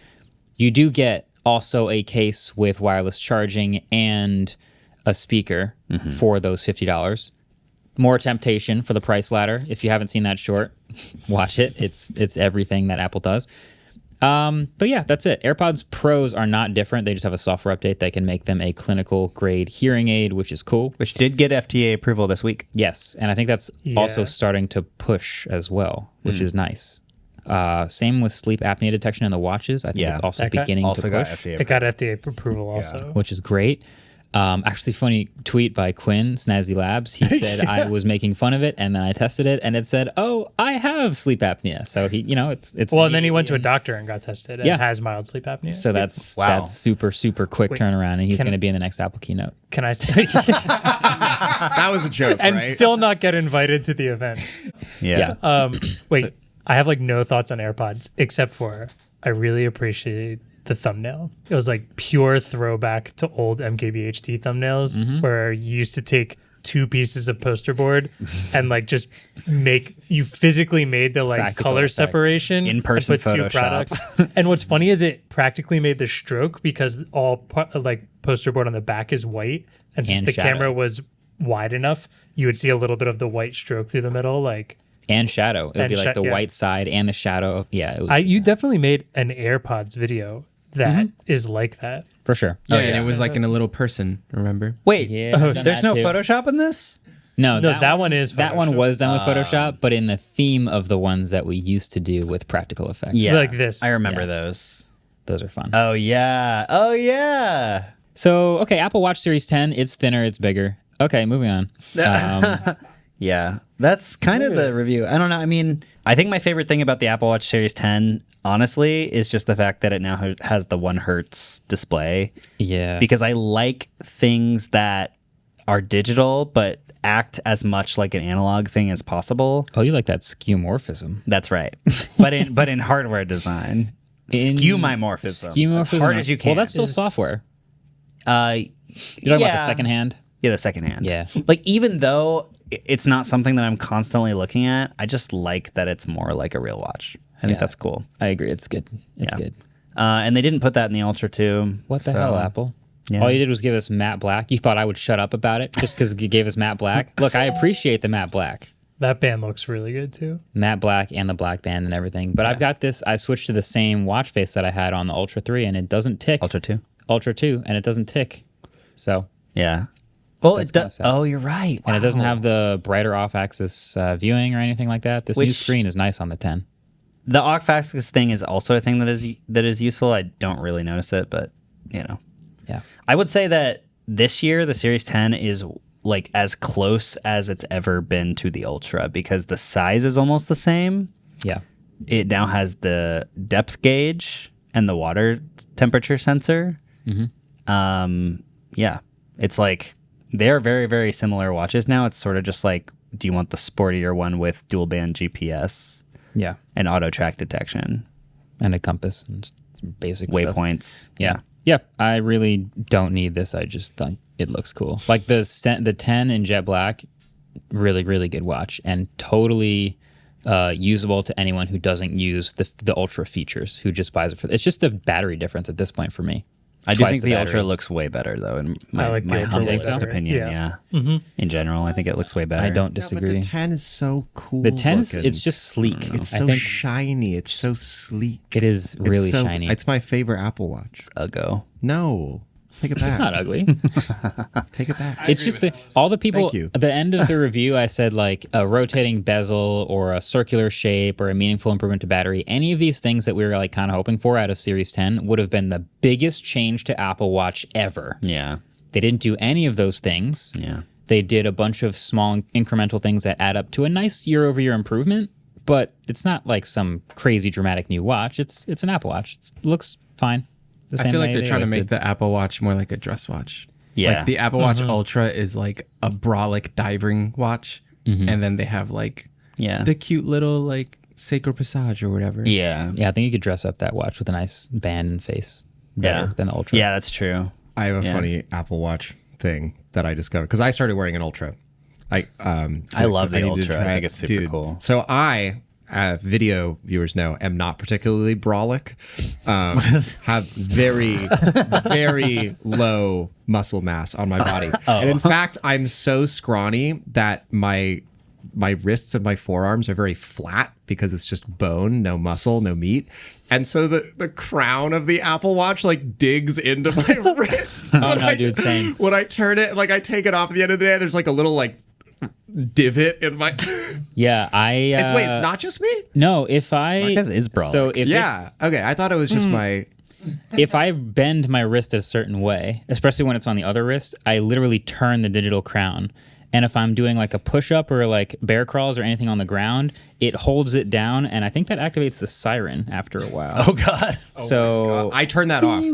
S4: You do get also a case with wireless charging and a speaker for those $50. More temptation for the price ladder. If you haven't seen that short, watch it. It's everything that Apple does. But yeah, that's it. AirPods Pros are not different. They just have a software update that can make them a clinical grade hearing aid, which is cool.
S3: Which did get FDA approval this week.
S4: Yes, and I think that's also starting to push as well, which is nice. Same with sleep apnea detection in the watches. I think it's also beginning to push.
S1: It got FDA approval also.
S4: Which is great. Actually, funny tweet by Quinn, Snazzy Labs. He said I was making fun of it, and then I tested it, and it said, "Oh, I have sleep apnea." So he, it's
S1: well, and then he went to a doctor and got tested, and has mild sleep apnea.
S4: So that's super quick turnaround, and he's going to be in the next Apple keynote.
S1: Can I say
S5: that was a joke,
S1: and
S5: right?
S1: still not get invited to the event?
S3: Yeah.
S1: Wait, I have like no thoughts on AirPods except for I really appreciate the thumbnail. It was like pure throwback to old MKBHD thumbnails where you used to take 2 pieces of poster board and like just you physically made the like
S4: Practical
S1: color
S4: effects.
S1: separation
S3: In-person
S1: and put 2
S3: Photoshop.
S1: products. And what's funny is it practically made the stroke because all like poster board on the back is white, and since
S4: And
S1: the
S4: shadow.
S1: camera was wide enough, you would see a little bit of the white stroke through the middle. Like
S4: And shadow. It would
S1: And
S4: be like the
S1: yeah.
S4: white side and the shadow. Yeah, it was,
S1: you definitely made an AirPods video that is like that.
S4: for sure.
S2: Yeah,
S4: Oh,
S2: and it was like in a little person. Remember?
S3: Wait,
S4: Yeah, I've done
S3: there's
S4: that
S3: no
S4: too.
S3: Photoshop in this?
S4: No,
S1: that one is
S4: That one
S1: Photoshop.
S4: was done with Photoshop, but in the theme of the ones that we used to do with practical effects.
S3: Yeah,
S1: like this.
S3: I remember
S4: Yeah.
S3: those.
S4: Those are fun.
S3: Oh yeah. Oh yeah.
S4: So, okay, Apple Watch Series 10, it's thinner, it's bigger. Okay, moving on.
S3: Yeah, that's kind of the review. I don't know. I mean, I think my favorite thing about the Apple Watch Series 10, honestly, is just the fact that it now has the 1 hertz display.
S4: Yeah.
S3: Because I like things that are digital but act as much like an analog thing as possible.
S4: Oh, you like that skeuomorphism.
S3: That's right. But in hardware design, skeuomorphism.
S4: Skeuomorphism.
S3: As hard as you can.
S4: Well, that's still software.
S3: You're
S4: You're talking about the second hand?
S3: Yeah, the second hand.
S4: Yeah.
S3: Like, even though it's not something that I'm constantly looking at, I just like that it's more like a real watch. I think
S4: Yeah.
S3: that's cool.
S4: I agree. It's good. It's
S3: Yeah.
S4: good.
S3: And they didn't put that in the Ultra 2.
S4: What the
S3: so-
S4: hell, Apple?
S3: Yeah.
S4: All you did was give us matte black. You thought I would shut up about it just because you gave us matte black? Look, I appreciate the matte black.
S1: That band looks really good too.
S4: Matte black and the black band and everything. But I've got this. I switched to the same watch face that I had on the Ultra 3, and it doesn't tick.
S3: Ultra 2?
S4: Ultra 2, and it doesn't tick. So,
S3: Yeah. Well,
S4: That's
S3: it
S4: kinda
S3: does.
S4: sad.
S3: Oh, you're right.
S4: and it doesn't
S3: Wow.
S4: have the brighter off-axis viewing or anything like that. This new
S3: Which-
S4: screen is nice on the 10.
S3: The off-axis thing is also a thing that is useful. I don't really notice it, but you know.
S4: Yeah.
S3: I would say that this year the Series 10 is like as close as it's ever been to the Ultra because the size is almost the same.
S4: Yeah.
S3: It now has the depth gauge and the water temperature sensor. Yeah, it's like they're very, very similar watches now. It's sort of just like, do you want the sportier one with dual band GPS
S4: Yeah.
S3: and auto track detection,
S4: And a compass and basic stuff.
S3: waypoints?
S4: Yeah. Yeah. I really don't need this. I just think it looks cool. Like the 10 in jet black, really, really good watch and totally usable to anyone who doesn't use the Ultra features, who just buys it for. It's just a battery difference at this point for me.
S3: I do
S4: Twice
S3: think
S4: the
S3: the
S4: battery.
S3: Ultra looks way better, though, in
S1: I like the
S3: my
S1: Ultra way
S3: humblest
S1: better.
S3: opinion.
S1: Yeah.
S3: Yeah. In general, I think it looks way better.
S4: I don't
S5: Yeah, but
S4: disagree.
S5: the 10 is so cool.
S4: The 10,
S5: looking.
S4: it's just sleek.
S5: It's
S4: I
S5: so
S4: think
S5: shiny. It's so sleek.
S4: it is really
S5: It's so-
S4: shiny.
S5: It's my favorite Apple Watch.
S3: Uggo.
S5: No, take it back.
S4: not ugly.
S5: Take it back.
S4: It's just all the people
S5: Thank you.
S4: at the end of the review, I said like a rotating bezel or a circular shape or a meaningful improvement to battery. Any of these things that we were like kind of hoping for out of Series 10 would have been the biggest change to Apple Watch ever.
S3: Yeah.
S4: They didn't do any of those things.
S3: Yeah.
S4: They did a bunch of small incremental things that add up to a nice year-over-year improvement, but it's not like some crazy dramatic new watch. It's an Apple Watch. It looks fine. The
S2: I
S4: same
S2: feel like
S4: way
S2: they're
S4: they
S2: trying to
S4: always
S2: make
S4: did.
S2: the Apple Watch more like a dress watch.
S3: Yeah.
S2: Like the Apple Watch Ultra is like a brolic diving watch, and then they have like
S3: Yeah.
S2: the cute little like Sacred Passage or whatever.
S3: Yeah.
S4: Yeah, I think you could dress up that watch with a nice band and face better
S3: Yeah.
S4: than the Ultra.
S3: Yeah, that's true.
S5: I have a
S3: Yeah.
S5: funny Apple Watch thing that I discovered because I started wearing an Ultra. I
S3: love the
S5: need to
S3: Ultra. I
S5: try
S3: think
S5: it.
S3: it's super
S5: Dude,
S3: cool.
S5: So video viewers know, am not particularly brolic. Have very, very low muscle mass on my body, and in fact, I'm so scrawny that my wrists and my forearms are very flat because it's just bone, no muscle, no meat. And so the crown of the Apple Watch like digs into my wrist.
S4: Oh no, dude, same.
S5: When I turn it, like I take it off at the end of the day, there's like a little like divot in my.
S4: Yeah,
S5: It's not just me.
S4: No, if I
S3: Marquez is brolic.
S4: So if
S5: Yeah. Okay. I thought it was just my.
S4: if I bend my wrist a certain way, especially when it's on the other wrist, I literally turn the digital crown. And if I'm doing like a push-up or like bear crawls or anything on the ground, it holds it down, and I think that activates the siren after a while.
S3: Oh, God.
S4: So
S5: I turned that off.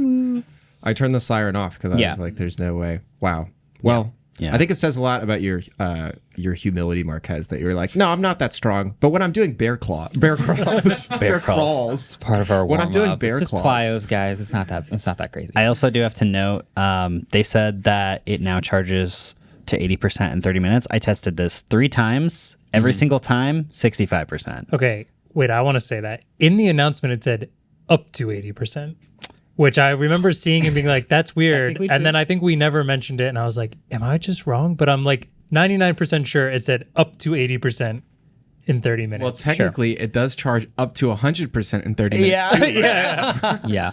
S5: I turned the siren off because I
S4: Yeah.
S5: was like, "There's no way." Wow. Well,
S3: Yeah.
S5: I think it says a lot about your humility, Marquez, that you're like, no, I'm not that strong. But when I'm doing bear crawls,
S4: It's part of our
S5: when
S4: warm-up.
S5: I'm doing bear
S4: It's just
S5: claws.
S4: plyos, guys. It's not that crazy.
S3: I also do have to note, they said that it now charges to 80% in 30 minutes. I tested this 3 times. Every single time, 65%.
S1: Okay, wait, I want to say that. In the announcement, it said up to 80%, which I remember seeing and being like, that's weird.
S4: Technically
S1: And
S4: true.
S1: then I think we never mentioned it. And I was like, am I just wrong? But I'm like 99% sure it said up to 80% in 30 minutes.
S2: Well, technically, it does charge up to 100% in 30 minutes. too.
S1: yeah.
S4: Yeah.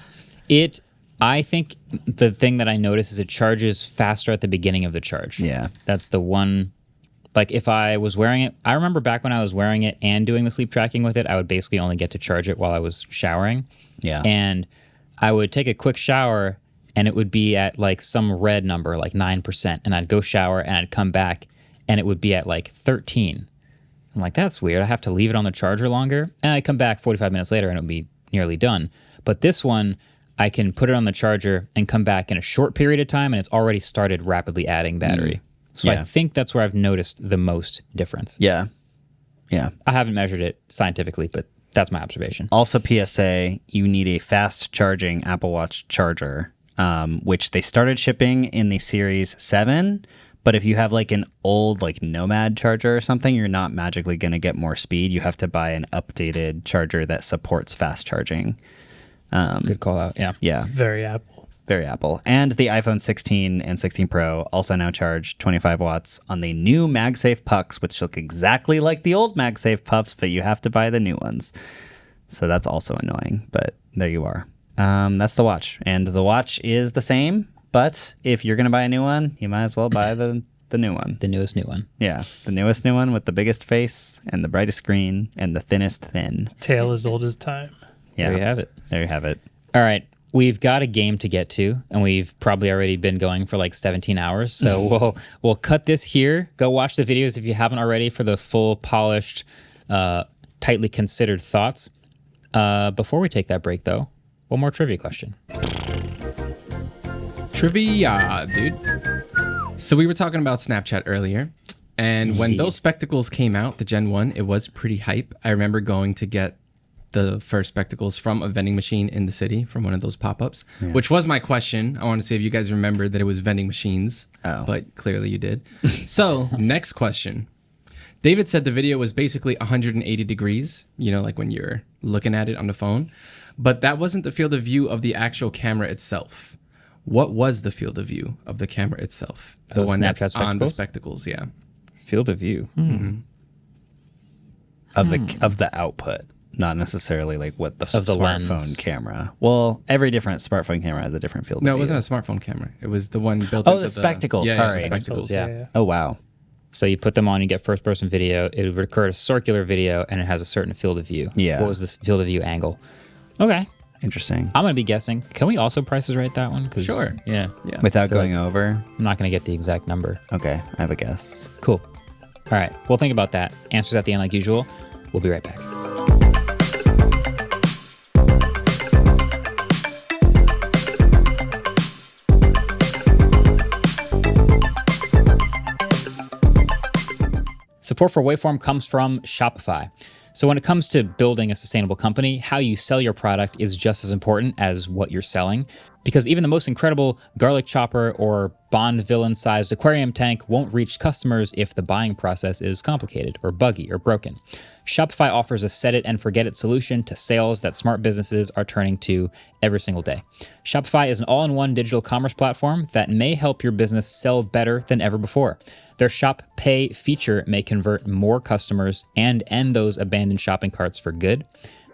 S4: I think the thing that I noticed is it charges faster at the beginning of the charge.
S3: Yeah.
S4: That's the one. Like if I was wearing it, I remember back when I was wearing it and doing the sleep tracking with it, I would basically only get to charge it while I was showering.
S3: Yeah.
S4: And I would take a quick shower and it would be at like some red number, like 9%. And I'd go shower and I'd come back and it would be at like 13. I'm like, that's weird. I have to leave it on the charger longer. And I come back 45 minutes later and it would be nearly done. But this one, I can put it on the charger and come back in a short period of time and it's already started rapidly adding battery. So
S3: Yeah.
S4: I think that's where I've noticed the most difference.
S3: Yeah. Yeah.
S4: I haven't measured it scientifically, but that's my observation.
S3: Also, PSA, you need a fast charging Apple Watch charger, which they started shipping in the Series 7. But if you have like an old like Nomad charger or something, you're not magically going to get more speed. You have to buy an updated charger that supports fast charging.
S4: Good call out. Yeah.
S3: Yeah,
S1: Very Apple.
S3: very Apple. And the iPhone 16 and 16 Pro also now charge 25 watts on the new MagSafe pucks, which look exactly like the old MagSafe puffs, but you have to buy the new ones. So that's also annoying, but there you are. That's the watch. And the watch is the same, but if you're going to buy a new one, you might as well buy the new one.
S4: The newest new one.
S3: Yeah, the newest new one with the biggest face and the brightest screen and the thinnest thin.
S1: Tale as old as time.
S3: Yeah,
S4: There you have it.
S3: There you have it.
S4: All right. We've got a game to get to, and we've probably already been going for like 17 hours. So we'll cut this here. Go watch the videos if you haven't already for the full, polished, tightly considered thoughts. Before we take that break, though, one more trivia question.
S2: Trivia, dude. So we were talking about Snapchat earlier, and when those spectacles came out, the Gen 1, it was pretty hype. I remember going to get the first spectacles from a vending machine in the city from one of those pop-ups, which was my question. I want to see if you guys remembered that it was vending machines, but clearly you did. So next question. David said the video was basically 180 degrees, you know, like when you're looking at it on the phone, but that wasn't the field of view of the actual camera itself. What was the field of view of the camera itself? The
S4: Of
S2: one that's
S4: Snapchat
S2: on the
S4: spectacles?
S2: spectacles, yeah.
S4: Field of view.
S3: Of the output, not necessarily like what the
S4: Of the
S3: smartphone
S4: lens.
S3: camera. Well, every different smartphone camera has a different field
S2: No,
S3: of
S2: it
S3: view.
S2: wasn't a smartphone camera. It was the one built
S3: Oh,
S2: into
S3: the spectacles,
S2: Yeah,
S3: sorry.
S2: the spectacles.
S4: Yeah.
S3: Oh, wow.
S4: So you put them on, you get first-person video. It would record a circular video, and it has a certain field of view.
S3: Yeah.
S4: What was this field of view angle? Okay.
S3: Interesting.
S4: I'm going to be guessing. Can we also prices right that one? 'Cause-
S2: Sure.
S4: Yeah.
S2: Yeah.
S3: Without
S4: feel
S3: going over?
S4: I'm not going to get the exact number.
S3: Okay, I have a guess.
S4: Cool. All right. We'll think about that. Answers at the end like usual. We'll be right back. Support for Waveform comes from Shopify. So when it comes to building a sustainable company, how you sell your product is just as important as what you're selling. Because even the most incredible garlic chopper or Bond villain-sized aquarium tank won't reach customers if the buying process is complicated or buggy or broken. Shopify offers a set-it-and-forget-it solution to sales that smart businesses are turning to every single day. Shopify is an all-in-one digital commerce platform that may help your business sell better than ever before. Their Shop Pay feature may convert more customers and end those abandoned shopping carts for good.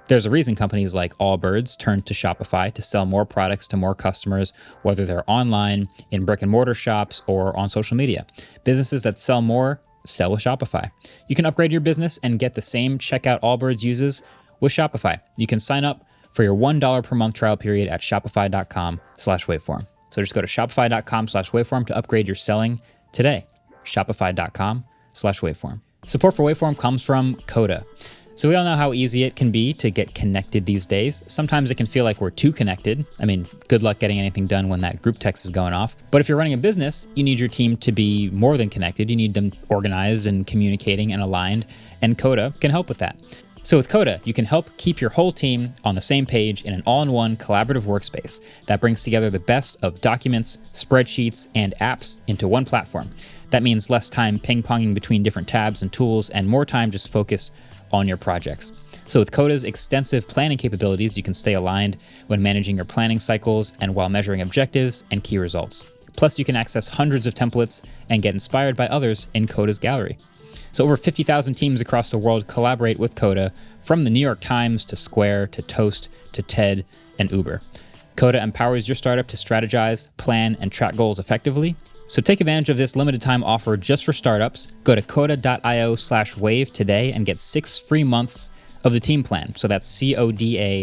S4: There's a reason companies like Allbirds turn to Shopify to sell more products to more customers, whether they're online, in brick and mortar shops, or on social media. Businesses that sell more sell with Shopify. You can upgrade your business and get the same checkout Allbirds uses with Shopify. You can sign up for your $1 per month trial period at shopify.com/waveform. So just go to shopify.com/waveform to upgrade your selling today. Shopify.com/waveform. Support for Waveform comes from Coda. So we all know how easy it can be to get connected these days. Sometimes it can feel like we're too connected. I mean, good luck getting anything done when that group text is going off. But if you're running a business, you need your team to be more than connected. You need them organized and communicating and aligned, and Coda can help with that. So with Coda, you can help keep your whole team on the same page in an all-in-one collaborative workspace that brings together the best of documents, spreadsheets, and apps into one platform. That means less time ping-ponging between different tabs and tools and more time just focused on your projects. So with Coda's extensive planning capabilities, you can stay aligned when managing your planning cycles and while measuring objectives and key results. Plus, you can access hundreds of templates and get inspired by others in Coda's gallery. So over 50,000 teams across the world collaborate with Coda, from the New York Times to Square to Toast to TED and Uber. Coda empowers your startup to strategize, plan, and track goals effectively. So take advantage of this limited time offer just for startups. Go to coda.io/wave today and get 6 free months of the team plan. So that's coda.io/wave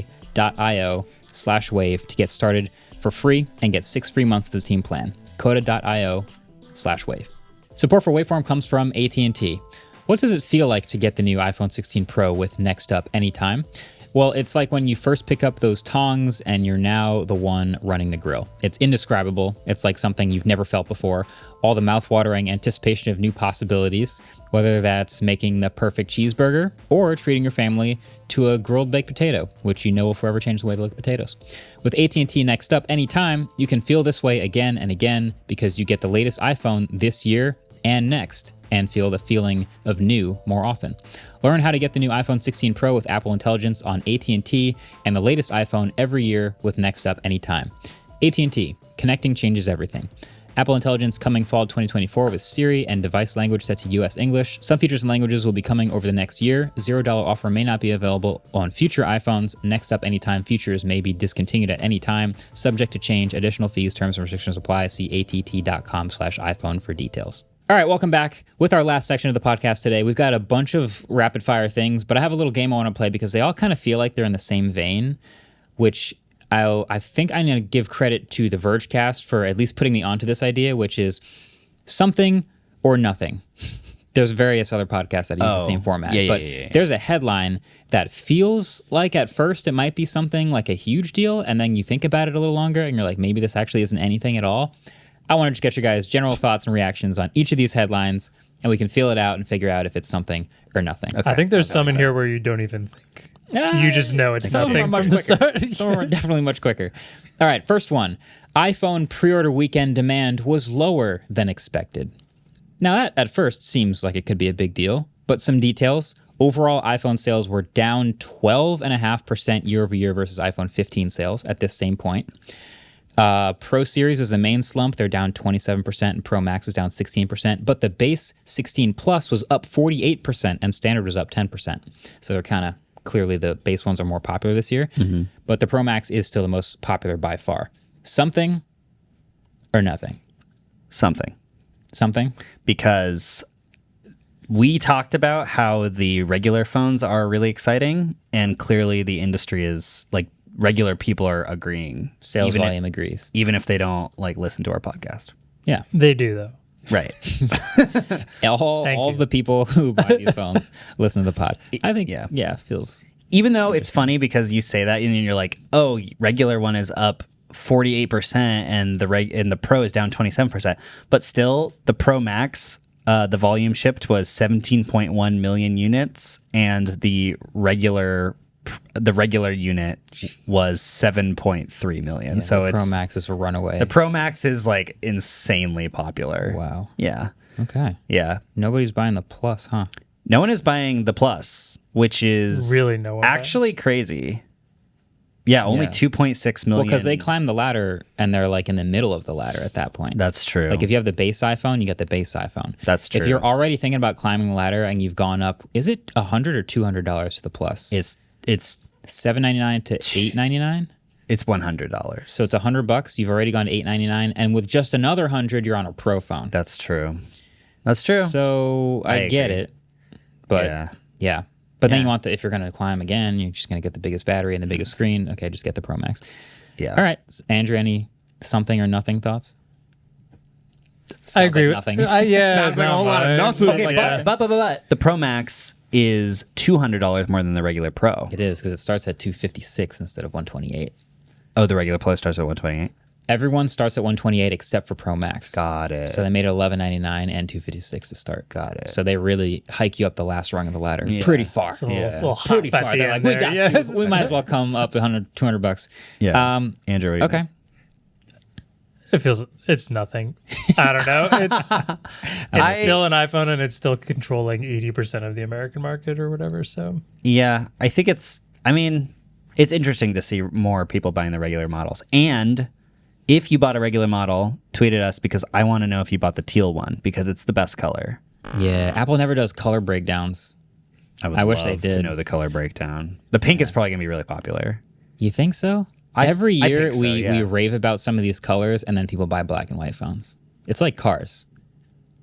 S4: to get started for free and get 6 free months of the team plan. coda.io/wave. Support for Waveform comes from AT&T. What does it feel like to get the new iPhone 16 Pro with Next Up anytime? Well, it's like when you first pick up those tongs and you're now the one running the grill. It's indescribable. It's like something you've never felt before. All the mouth-watering anticipation of new possibilities, whether that's making the perfect cheeseburger or treating your family to a grilled baked potato, which you know will forever change the way they look at potatoes. With AT&T Next Up anytime, you can feel this way again and again because you get the latest iPhone this year and next, and feel the feeling of new more often. Learn how to get the new iPhone 16 Pro with Apple Intelligence on AT&T and the latest iPhone every year with Next Up anytime. AT&T, connecting changes everything. Apple Intelligence coming fall 2024 with Siri and device language set to US English. Some features and languages will be coming over the next year. $0 offer may not be available on future iPhones. Next Up anytime features may be discontinued at any time, subject to change. Additional fees, terms, and restrictions apply. See att.com/iPhone for details. All right, welcome back. With our last section of the podcast today, we've got a bunch of rapid fire things, but I have a little game I want to play because they all kind of feel like they're in the same vein, which I think I'm going to give credit to the Vergecast for at least putting me onto this idea, which is something or nothing. There's various other podcasts that use the same format, but there's a headline that feels like at first it might be something like a huge deal, and then you think about it a little longer and you're like, maybe this actually isn't anything at all. I want to just get your guys' general thoughts and reactions on each of these headlines, and we can feel it out and figure out if it's something or nothing.
S1: Okay. I think there's some in here where you don't even think. You just know it's nothing from the start.
S4: Some of them are definitely much quicker. All right, first one. iPhone pre-order weekend demand was lower than expected. Now, that at first seems like it could be a big deal, but some details. Overall, iPhone sales were down 12.5% year over year versus iPhone 15 sales at this same point. Pro Series was the main slump. They're down 27%, and Pro Max was down 16%. But the base 16 Plus was up 48%, and Standard was up 10%. So they're kind of clearly the base ones are more popular this year. Mm-hmm. But the Pro Max is still the most popular by far. Something or nothing?
S3: Something.
S4: Something?
S3: Because we talked about how the regular phones are really exciting, and clearly the industry is like, regular people are agreeing.
S4: Sales volume agrees.
S3: Even if they don't like listen to our podcast.
S4: Yeah.
S1: They do though.
S3: Right.
S4: all of the people who buy these phones listen to the pod. I think, feels...
S3: Even though it's funny because you say that and you're like, oh, regular one is up 48% and the Pro is down 27%. But still, the Pro Max, the volume shipped was 17.1 million units, and the regular unit was 7.3 million. So
S4: the Pro Max is a runaway.
S3: The Pro Max is like insanely popular.
S4: Wow.
S3: Yeah.
S4: Okay.
S3: Yeah.
S4: Nobody's buying the Plus, huh?
S3: No one is buying the Plus, which is
S1: really no one
S3: actually crazy. Yeah, only 2.6 million.
S4: Well, because they climb the ladder and they're like in the middle of the ladder at that point.
S3: That's true.
S4: Like if you have the base iPhone, you get the base iPhone.
S3: That's true.
S4: If you're already thinking about climbing the ladder and you've gone up, is it $100 or $200 for the Plus?
S3: It's
S4: $799 to $899.
S3: It's $100.
S4: So it's $100. You've already gone to $899, and with just another $100, you're on a Pro phone.
S3: That's true. That's true.
S4: So I get it, but yeah. But then you want if you're going to climb again, you're just going to get the biggest battery and the biggest screen. Okay, just get the Pro Max.
S3: Yeah.
S4: All right, Andrew, any something or nothing thoughts?
S1: I agree.
S4: Like nothing.
S5: Sounds like a whole lot of nothing.
S3: Okay, but the Pro Max is $200 more than the regular Pro.
S4: It is, because it starts at 256 instead of 128.
S3: Oh, the regular Pro starts at 128.
S4: Everyone starts at 128 except for Pro Max.
S3: Got it.
S4: So they made it $11.99 and $256 to start.
S3: Got it.
S4: So they really hike you up the last rung of the ladder pretty far.
S1: It's a little
S4: Pretty
S1: hot at
S4: far.
S1: the
S4: They're
S1: end
S4: like, we
S1: there,
S4: got you. We might as well come up $200.
S3: Yeah. Andrew, what do you
S4: Okay.
S3: think?
S1: It's nothing. I don't know. It's still an iPhone and it's still controlling 80% of the American market or whatever. So
S3: Yeah, I think it's interesting to see more people buying the regular models. And if you bought a regular model, tweet at us because I want to know if you bought the teal one because it's the best color.
S4: Yeah, Apple never does color breakdowns.
S3: I
S4: wish they
S3: love to
S4: did.
S3: know the color breakdown. The pink is probably going to be really popular.
S4: You think so? Every
S3: I
S4: year
S3: think so,
S4: we
S3: yeah.
S4: rave about some of these colors and then people buy black and white phones. It's like cars.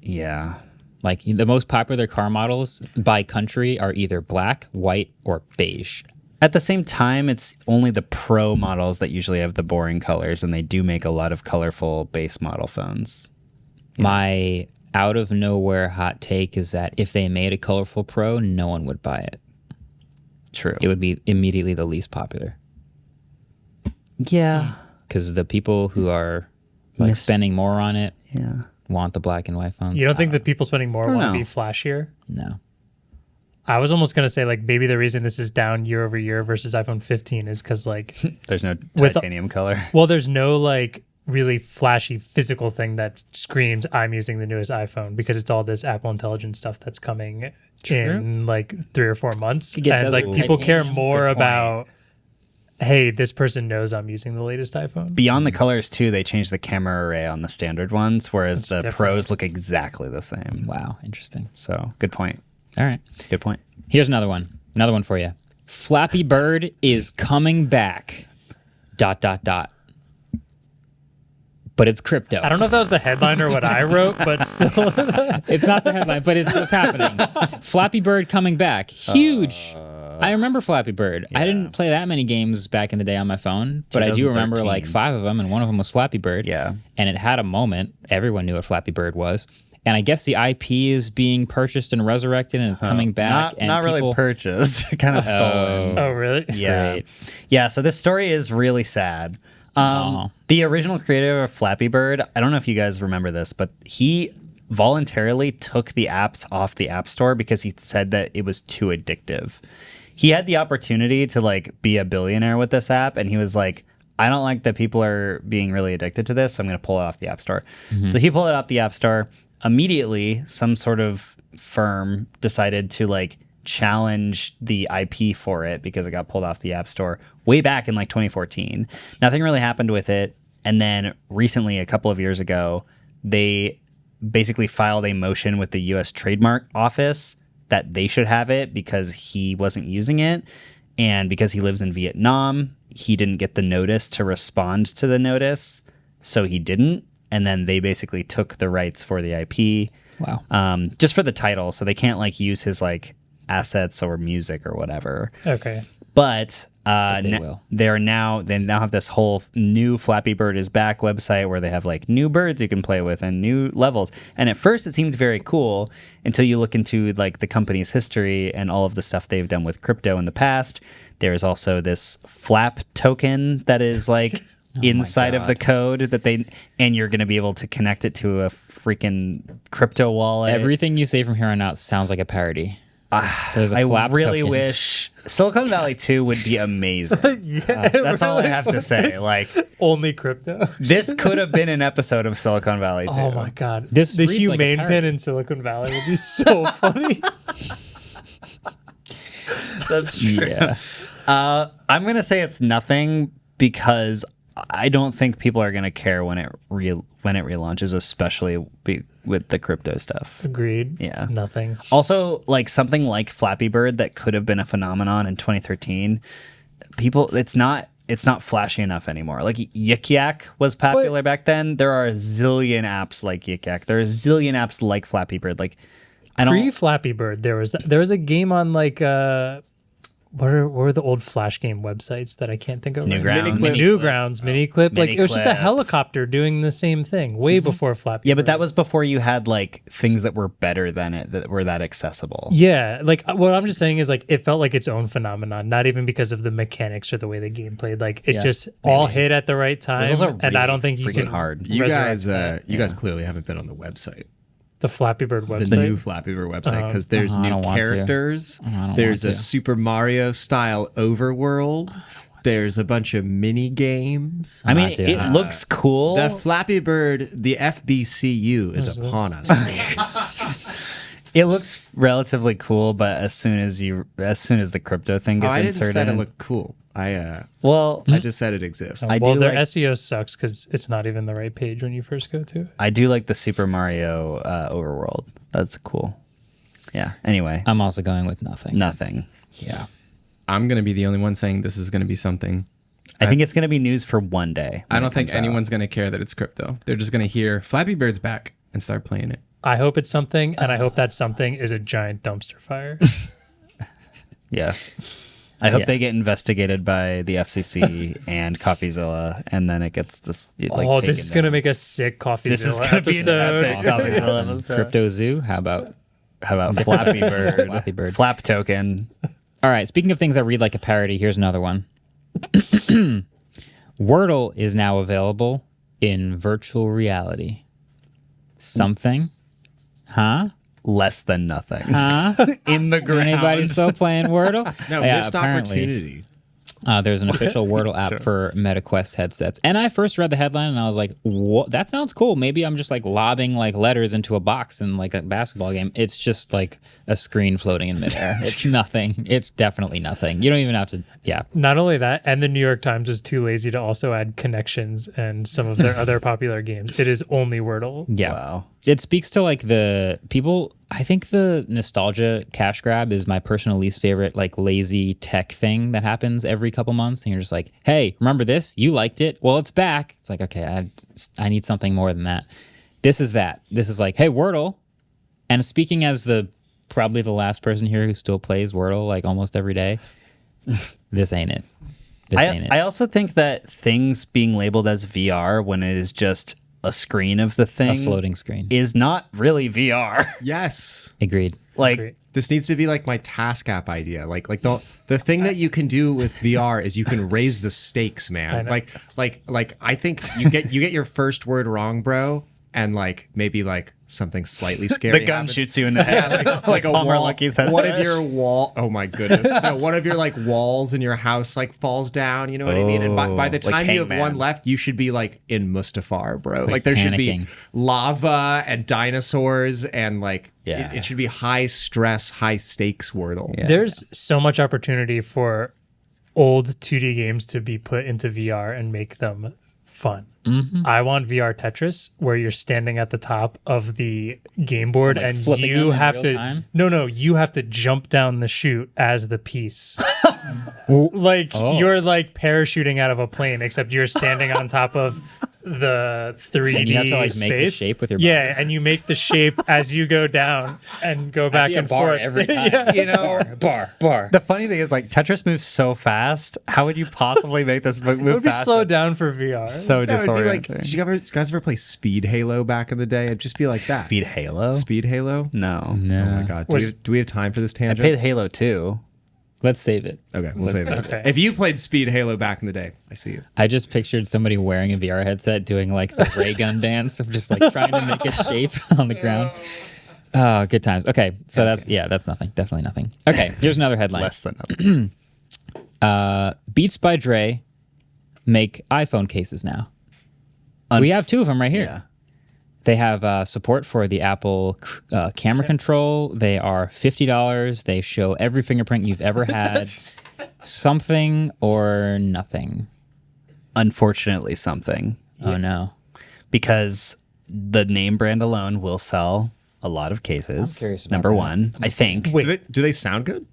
S3: Yeah.
S4: Like the most popular car models by country are either black, white, or beige.
S3: At the same time, it's only the Pro models that usually have the boring colors, and they do make a lot of colorful base model phones.
S4: My out of nowhere hot take is that if they made a colorful Pro, no one would buy it.
S3: True.
S4: It would be immediately the least popular.
S3: Yeah.
S4: Because the people who are like spending more on it
S3: Yeah.
S4: want the black and white phones.
S1: you don't think that people spending more want to
S3: know.
S1: be flashier?
S4: No.
S1: I was almost going to say like maybe the reason this is down year over year versus iPhone 15 is because like,
S3: There's no
S1: With-
S3: titanium color.
S1: well, there's no like really flashy physical thing that screams I'm using the newest iPhone because it's all this Apple Intelligence stuff that's coming in like 3 or 4 months.
S4: get
S1: And
S4: those
S1: like people care
S4: titanium.
S1: more
S3: Good point.
S1: about, hey, this person knows I'm using the latest iPhone.
S3: Beyond the colors, too, they changed the camera array on the standard ones, whereas
S1: That's
S3: the
S1: different.
S3: Pros look exactly the same.
S4: Wow. Interesting.
S3: So, good point.
S4: All right.
S3: Good point.
S4: Here's another one. Another one for you. Flappy Bird is coming back. ... But it's crypto.
S1: I don't know if that was the headline or what I wrote, but still.
S4: It's not the headline, but it's what's happening. Flappy Bird coming back. Huge. I remember Flappy Bird. I didn't play that many games back in the day on my phone, but I do remember
S3: 2013.
S4: like 5 of them, and one of them was Flappy Bird.
S3: Yeah.
S4: And it had a moment. Everyone knew what Flappy Bird was. And I guess the IP is being purchased and resurrected, and it's coming back. And
S3: Not really
S4: people-
S3: purchased, kind of stolen.
S1: Oh, really?
S3: Yeah.
S4: Great.
S3: Yeah, so this story is really sad. The original creator of Flappy Bird, I don't know if you guys remember this, but he voluntarily took the apps off the App Store because he said that it was too addictive. He had the opportunity to like be a billionaire with this app, and he was like, I don't like that people are being really addicted to this, so I'm going to pull it off the App Store. So he pulled it off the App Store. Immediately, some sort of firm decided to like challenge the IP for it because it got pulled off the App Store way back in like 2014. Nothing really happened with it. And then recently, a couple of years ago, they basically filed a motion with the US Trademark Office that they should have it because he wasn't using it. And because he lives in Vietnam, he didn't get the notice to respond to the notice. So he didn't. And then they basically took the rights for the IP.
S4: Wow.
S3: Just for the title. So they can't like use his like assets or music or whatever.
S1: Okay.
S3: But
S4: they will.
S3: they now have this whole new Flappy Bird is Back website where they have like new birds you can play with and new levels. And at first it seemed very cool until you look into like the company's history and all of the stuff they've done with crypto in the past. There's also this Flap token that is like inside of the code that and you're going to be able to connect it to a freaking crypto wallet.
S4: Everything you say from here on out sounds like a parody. There's a
S3: I
S4: flap
S3: really
S4: token.
S3: wish Silicon Valley 2 would be amazing. That's all I have to say. Like,
S1: Only crypto.
S3: this could have been an episode of Silicon Valley 2.
S1: Oh my god.
S4: This
S1: the
S4: reads like a
S1: humane
S4: parody.
S1: pin in Silicon Valley would be so funny.
S3: That's true.
S4: Yeah.
S3: I'm going to say it's nothing because I don't think people are going to care when it relaunches, especially with the crypto stuff.
S1: Agreed.
S3: Yeah.
S1: Nothing.
S3: Also, like something like Flappy Bird that could have been a phenomenon in 2013, it's not flashy enough anymore. Like Yik Yak was popular back then. There are a zillion apps like Yik Yak. There are a zillion apps like Flappy Bird. Like
S1: Pre Flappy Bird, there was a game on like what were the old Flash game websites that I can't think of?
S3: Newgrounds.
S1: Newgrounds, Miniclip. Like it was just a
S3: Miniclip.
S1: helicopter doing the same thing way before Flappy.
S3: Yeah, but
S1: Bird.
S3: that was before you had like things that were better than it, that were that accessible.
S1: Yeah, like what I'm just saying is like it felt like its own phenomenon, not even because of the mechanics or the way the game played. Like it just all hit at the right time,
S3: also
S1: and I don't think you
S3: freaking
S1: can
S3: hard.
S5: You
S1: resurrect
S5: guys, you guys clearly haven't been on the website.
S1: the Flappy Bird
S5: The
S1: website.
S5: new Flappy Bird website, because there's
S4: I
S5: new
S4: don't want to.
S5: characters.
S4: don't
S5: There's
S4: want
S5: a
S4: to.
S5: Super Mario style overworld. There's a bunch of mini games.
S3: I mean,
S4: not doing
S3: it looks cool.
S5: The Flappy Bird, the FBCU is upon us.
S3: It looks relatively cool, but as soon as the crypto thing gets
S5: I didn't
S3: inserted,
S5: say it looked cool. I
S3: well,
S5: just said it exists.
S3: I
S1: Well,
S3: do
S1: their
S3: like-
S1: SEO sucks because it's not even the right page when you first go to it.
S3: I do like the Super Mario overworld. That's cool. Yeah. Anyway,
S4: I'm also going with nothing.
S3: nothing.
S4: Yeah.
S2: I'm going to be the only one saying this is going to be something.
S3: I think it's going to be news for one day.
S2: I
S3: when
S2: don't
S3: it
S2: think
S3: comes out.
S2: anyone's going to care that it's crypto. They're just going to hear Flappy Bird's back and start playing it.
S1: I hope it's something, and I hope that something is a giant dumpster fire.
S3: Yeah. I hope
S4: Yeah.
S3: they get investigated by the FCC and CoffeeZilla, and then it gets this.
S1: Oh, this is gonna make a sick CoffeeZilla
S3: This is gonna be an
S1: episode.
S3: epic CoffeeZilla episode.
S4: Crypto Zoo. How about?
S3: How about Flappy Bird?
S4: Flappy Bird.
S3: Flap token.
S4: All right. Speaking of things that read like a parody, here's another one. Wordle is now available in virtual reality. Something? Huh?
S3: Less than nothing.
S4: Huh?
S3: In the ground.
S4: Anybody still playing Wordle?
S5: No,
S4: Yeah,
S5: missed
S4: apparently.
S5: opportunity.
S4: There's an official Wordle app for MetaQuest headsets. And I first read the headline and I was like, what? That sounds cool. Maybe I'm just like lobbing like letters into a box in like a basketball game. It's just like a screen floating in midair. It's nothing. It's definitely nothing. You don't even have to, yeah.
S1: Not only that, and the New York Times is too lazy to also add connections and some of their other popular games. It is only Wordle.
S4: Yeah.
S3: Wow.
S4: It speaks to like the people. I think the nostalgia cash grab is my personal least favorite, like lazy tech thing that happens every couple months. And you're just like, hey, remember this? You liked it. Well, it's back. It's like, okay, I need something more than that. This is that. This is like, hey, Wordle. And speaking as probably the last person here who still plays Wordle like almost every day, this ain't it. This ain't it.
S3: I also think that things being labeled as VR when it is just a screen of the
S4: A
S3: thing
S4: floating screen.
S3: is not really VR.
S5: Yes.
S4: Agreed.
S3: Like,
S1: Great.
S5: This needs to be like my task app idea. Like the thing that you can do with VR is you can raise the stakes, man. Like I think you get your first word wrong, bro, and like maybe like something slightly scary.
S3: the gun
S5: happens.
S3: shoots you in the head.
S5: like a
S3: Palmer
S5: wall.
S3: Lucky's headset.
S5: One of your wall. Oh my goodness! So one of your like walls in your house like falls down. You know what I mean? And by the
S3: like
S5: time you have
S3: Hangman.
S5: one left, you should be like in Mustafar, bro. Like there should be
S4: panicking.
S5: lava and dinosaurs and like
S3: Yeah.
S5: it should be high stress, high stakes Wordle.
S3: Yeah.
S1: There's so much opportunity for old 2D games to be put into VR and make them fun. I want VR Tetris where you're standing at the top of the game board
S4: Like
S1: and
S4: flipping them
S1: you
S4: in
S1: have
S4: real
S1: to
S4: time?
S1: no, you have to jump down the chute as the piece. Like you're like parachuting out of a plane except you're standing on top of the 3D
S4: And you have to like
S1: space.
S4: make the shape with your
S1: Yeah, and you make the shape as you go down and go back
S4: Be a
S1: and
S4: bar
S1: forth.
S4: every time.
S3: You know,
S4: Bar.
S3: the funny thing is, like, Tetris moves so fast. How would you possibly make this move
S1: It would be
S3: faster?
S1: slowed down for VR.
S3: So
S5: That would be like,
S3: disorienting.
S5: did you guys ever play Speed Halo back in the day? It'd just be like that.
S3: Speed Halo?
S5: Speed Halo?
S3: No.
S4: No.
S5: Oh my god. Do we have time for this
S3: I
S5: tangent?
S3: played Halo 2.
S4: Let's save it.
S5: Okay, we'll save it.
S1: Okay.
S5: If you played Speed Halo back in the day, I see you.
S4: I just pictured somebody wearing a VR headset doing like the ray gun dance of just like trying to make a shape on the ground. Oh, good times. Okay, so that's nothing. Definitely nothing. Okay, here's another headline.
S3: Less than nothing.
S4: Beats by Dre make iPhone cases now. We have two of them right here.
S3: Yeah.
S4: They have support for the Apple camera control. They are $50. They show every fingerprint you've ever had. Something or nothing.
S3: Unfortunately, something.
S4: Oh no.
S3: Because the name brand alone will sell a lot of cases.
S4: I'm curious about
S3: Number
S4: that.
S3: one, I think.
S1: Wait.
S5: Do they sound good?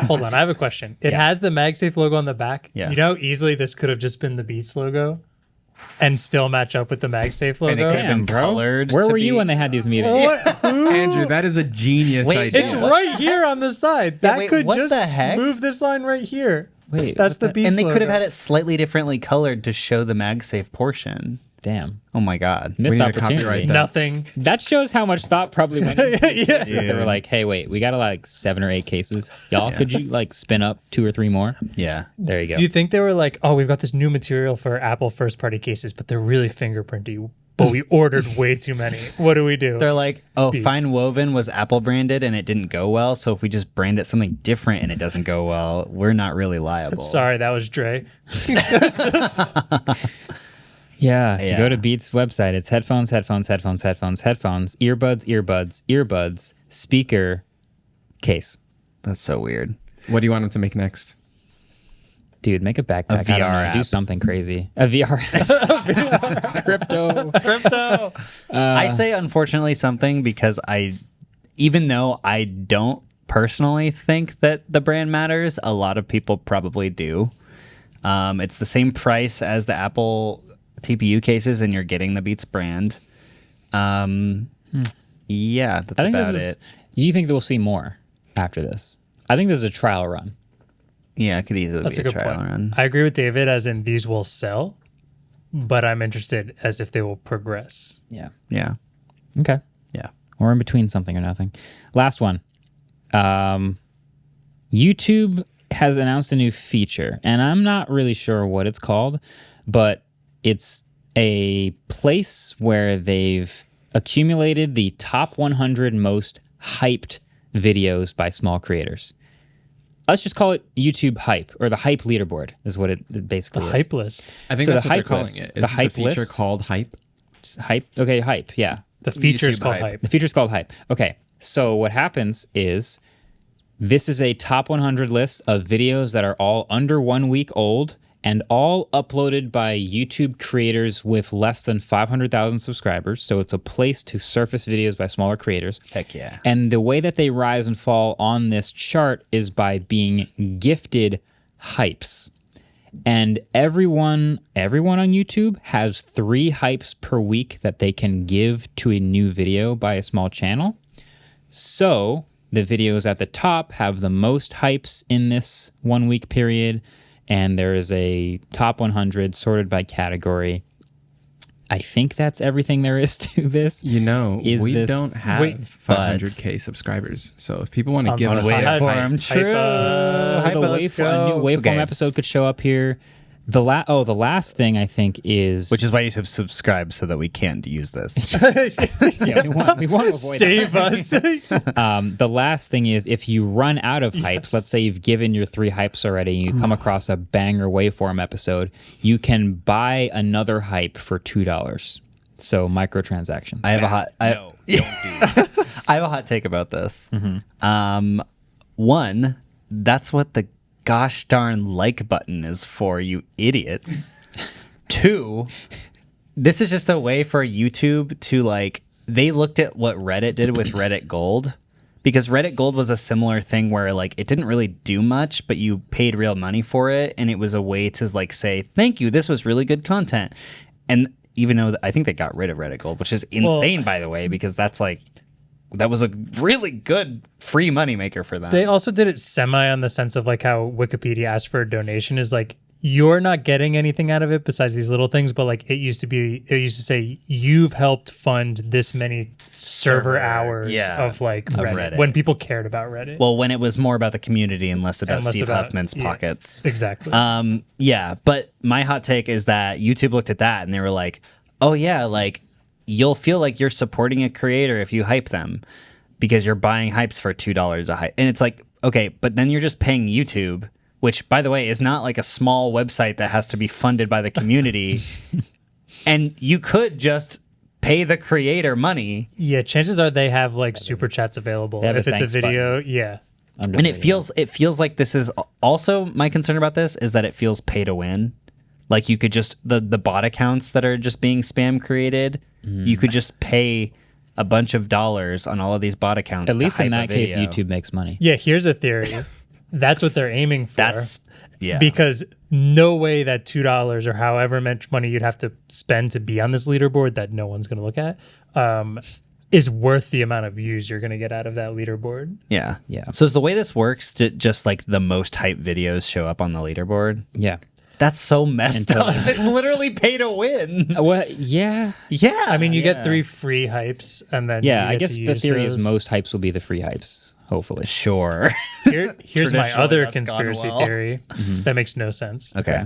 S1: Hold on, I have a question. It has the MagSafe logo on the back.
S3: Yeah.
S1: You know how easily this could have just been the Beats logo? and still match up with the MagSafe logo.
S3: And it could have
S4: Damn,
S3: been
S4: bro.
S3: colored.
S4: Where
S3: to
S4: were you
S3: be-
S4: when they had these meetings?
S2: Andrew, that is a genius
S3: Wait,
S2: idea.
S1: It's right here on the side. That
S3: wait,
S1: could
S3: what
S1: just
S3: the heck?
S1: move this line right here.
S4: Wait,
S1: That's
S4: what
S1: the
S4: the-
S1: Beats
S3: And they could have
S1: logo.
S3: had it slightly differently colored to show the MagSafe portion.
S4: Damn.
S3: Oh my god.
S4: Missed
S2: need to
S4: opportunity.
S2: copyright that.
S1: Nothing.
S4: That shows how much thought probably went into these
S1: Yeah.
S4: cases. They were like, hey, wait, we got like 7 or 8 cases. Y'all, could you like spin up 2 or 3 more?
S3: Yeah.
S4: There you go.
S1: Do you think they were like, oh, we've got this new material for Apple first party cases, but they're really fingerprinty, but we ordered way too many. What do we do?
S3: They're like, oh,
S1: Beats.
S3: Fine Woven was Apple branded and it didn't go well. So if we just brand it something different and it doesn't go well, we're not really liable.
S1: Sorry, that was Dre.
S4: Yeah, if you
S3: Yeah.
S4: go to Beats website, it's headphones, headphones, headphones, headphones, headphones, earbuds, earbuds, earbuds, speaker, case.
S3: That's so weird.
S2: What do you want him to make next?
S4: Dude, make a backpack.
S3: A
S4: I don't
S3: VR
S4: know, do
S3: app.
S4: something crazy. A VR app. Crypto.
S3: I say unfortunately something because even though I don't personally think that the brand matters, a lot of people probably do. It's the same price as the Apple TPU cases, and you're getting the Beats brand. Yeah, that's
S4: I think
S3: about
S4: this is,
S3: it.
S4: you think that we'll see more after this? I think this is a trial run.
S3: Yeah, it could easily
S1: That's
S3: be
S1: a good
S3: trial
S1: point.
S3: run.
S1: I agree with David, as in these will sell, but I'm interested as if they will progress.
S4: Yeah.
S3: Yeah,
S4: Okay.
S3: yeah.
S4: Or in between something or nothing. Last one. YouTube has announced a new feature, and I'm not really sure what it's called, but it's a place where they've accumulated the top 100 most hyped videos by small creators. Let's just call it YouTube Hype, or the Hype Leaderboard is what it basically is.
S1: Hype list.
S2: I think
S4: So
S2: that's
S4: the
S2: what they're
S4: hype
S2: calling
S4: list.
S2: it.
S4: The
S2: Is
S4: hype
S2: the feature
S4: list?
S2: called Hype?
S4: Hype? Okay, Hype, yeah.
S1: The feature's
S2: YouTube
S1: called
S2: hype.
S1: hype.
S4: The feature's called Hype. Okay, so what happens is this is a top 100 list of videos that are all under 1 week old and all uploaded by YouTube creators with less than 500,000 subscribers. So it's a place to surface videos by smaller creators.
S3: Heck yeah.
S4: And the way that they rise and fall on this chart is by being gifted hypes. And everyone on YouTube has 3 hypes per week that they can give to a new video by a small channel. So the videos at the top have the most hypes in this 1 week period. And there is a top 100 sorted by category. I think that's everything there is to this.
S2: You know,
S4: Is
S2: we
S4: this-
S2: don't have
S1: Wait,
S2: 500K subscribers. So if people want to give
S1: on
S2: us that
S3: Waveform.
S2: hype,
S3: True.
S4: So the
S1: let's
S4: a new
S1: go.
S4: waveform
S3: Okay.
S4: episode could show up here. The last thing I think is
S3: Which is why you should subscribe so that we can't use this.
S4: yeah, we want to avoid
S1: Save us.
S4: The last thing is if you run out of hypes, let's say you've given your 3 hypes already and you come across a banger waveform episode, you can buy another hype for $2. So microtransactions.
S3: I have I have a hot take about this. One, that's what the gosh darn like button is for, you idiots. 2, this is just a way for YouTube to like, they looked at what Reddit did with Reddit Gold, because Reddit Gold was a similar thing where like it didn't really do much, but you paid real money for it, and it was a way to like say, thank you, this was really good content. And even though I think they got rid of Reddit Gold, which is insane, by the way, because that's like, that was a really good free moneymaker for them.
S1: They also did it semi on the sense of like how Wikipedia asked for a donation is like, you're not getting anything out of it besides these little things, but like it used to say you've helped fund this many server hours of like Reddit,
S3: Reddit.
S1: when people cared about Reddit.
S3: Well, when it was more about the community and less about
S1: And less
S3: Steve
S1: about-
S3: Huffman's
S1: yeah.
S3: pockets.
S1: Exactly.
S3: Yeah, but my hot take is that YouTube looked at that and they were like, oh yeah, like you'll feel like you're supporting a creator if you hype them because you're buying hypes for $2 a hype. And it's like, okay, but then you're just paying YouTube, which by the way is not like a small website that has to be funded by the community. And you could just pay the creator money.
S1: yeah, chances are they have like super chats available.
S4: They have a
S1: If it's a
S4: thanks
S1: video, yeah.
S3: And it feels like this is also my concern about this is that it feels pay to win. Like you could just the bot accounts that are just being spam created, you could just pay a bunch of dollars on all of these bot accounts.
S4: At least
S3: to
S4: in
S3: hype
S4: that
S3: a
S4: case,
S3: video.
S4: YouTube makes money.
S1: Yeah, here's a theory. That's what they're aiming for.
S3: That's
S1: Because no way that $2 or however much money you'd have to spend to be on this leaderboard that no one's going to look at is worth the amount of views you're going to get out of that leaderboard.
S3: Yeah.
S4: Yeah.
S3: So is the way this works just like the most hyped videos show up on the leaderboard?
S4: Yeah.
S3: That's so messed up. It's literally pay to win.
S4: Well, yeah.
S3: Yeah.
S1: I mean, you get 3 free hypes, and then
S4: Yeah,
S1: you
S4: I
S1: get
S4: guess
S1: to
S4: the
S1: use
S4: theory
S1: those.
S4: is most hypes will be the free hypes, hopefully.
S3: Sure.
S1: Here's my
S3: Traditionally,
S1: other
S3: that's gone
S1: conspiracy
S3: well.
S1: theory that makes no sense.
S3: Okay.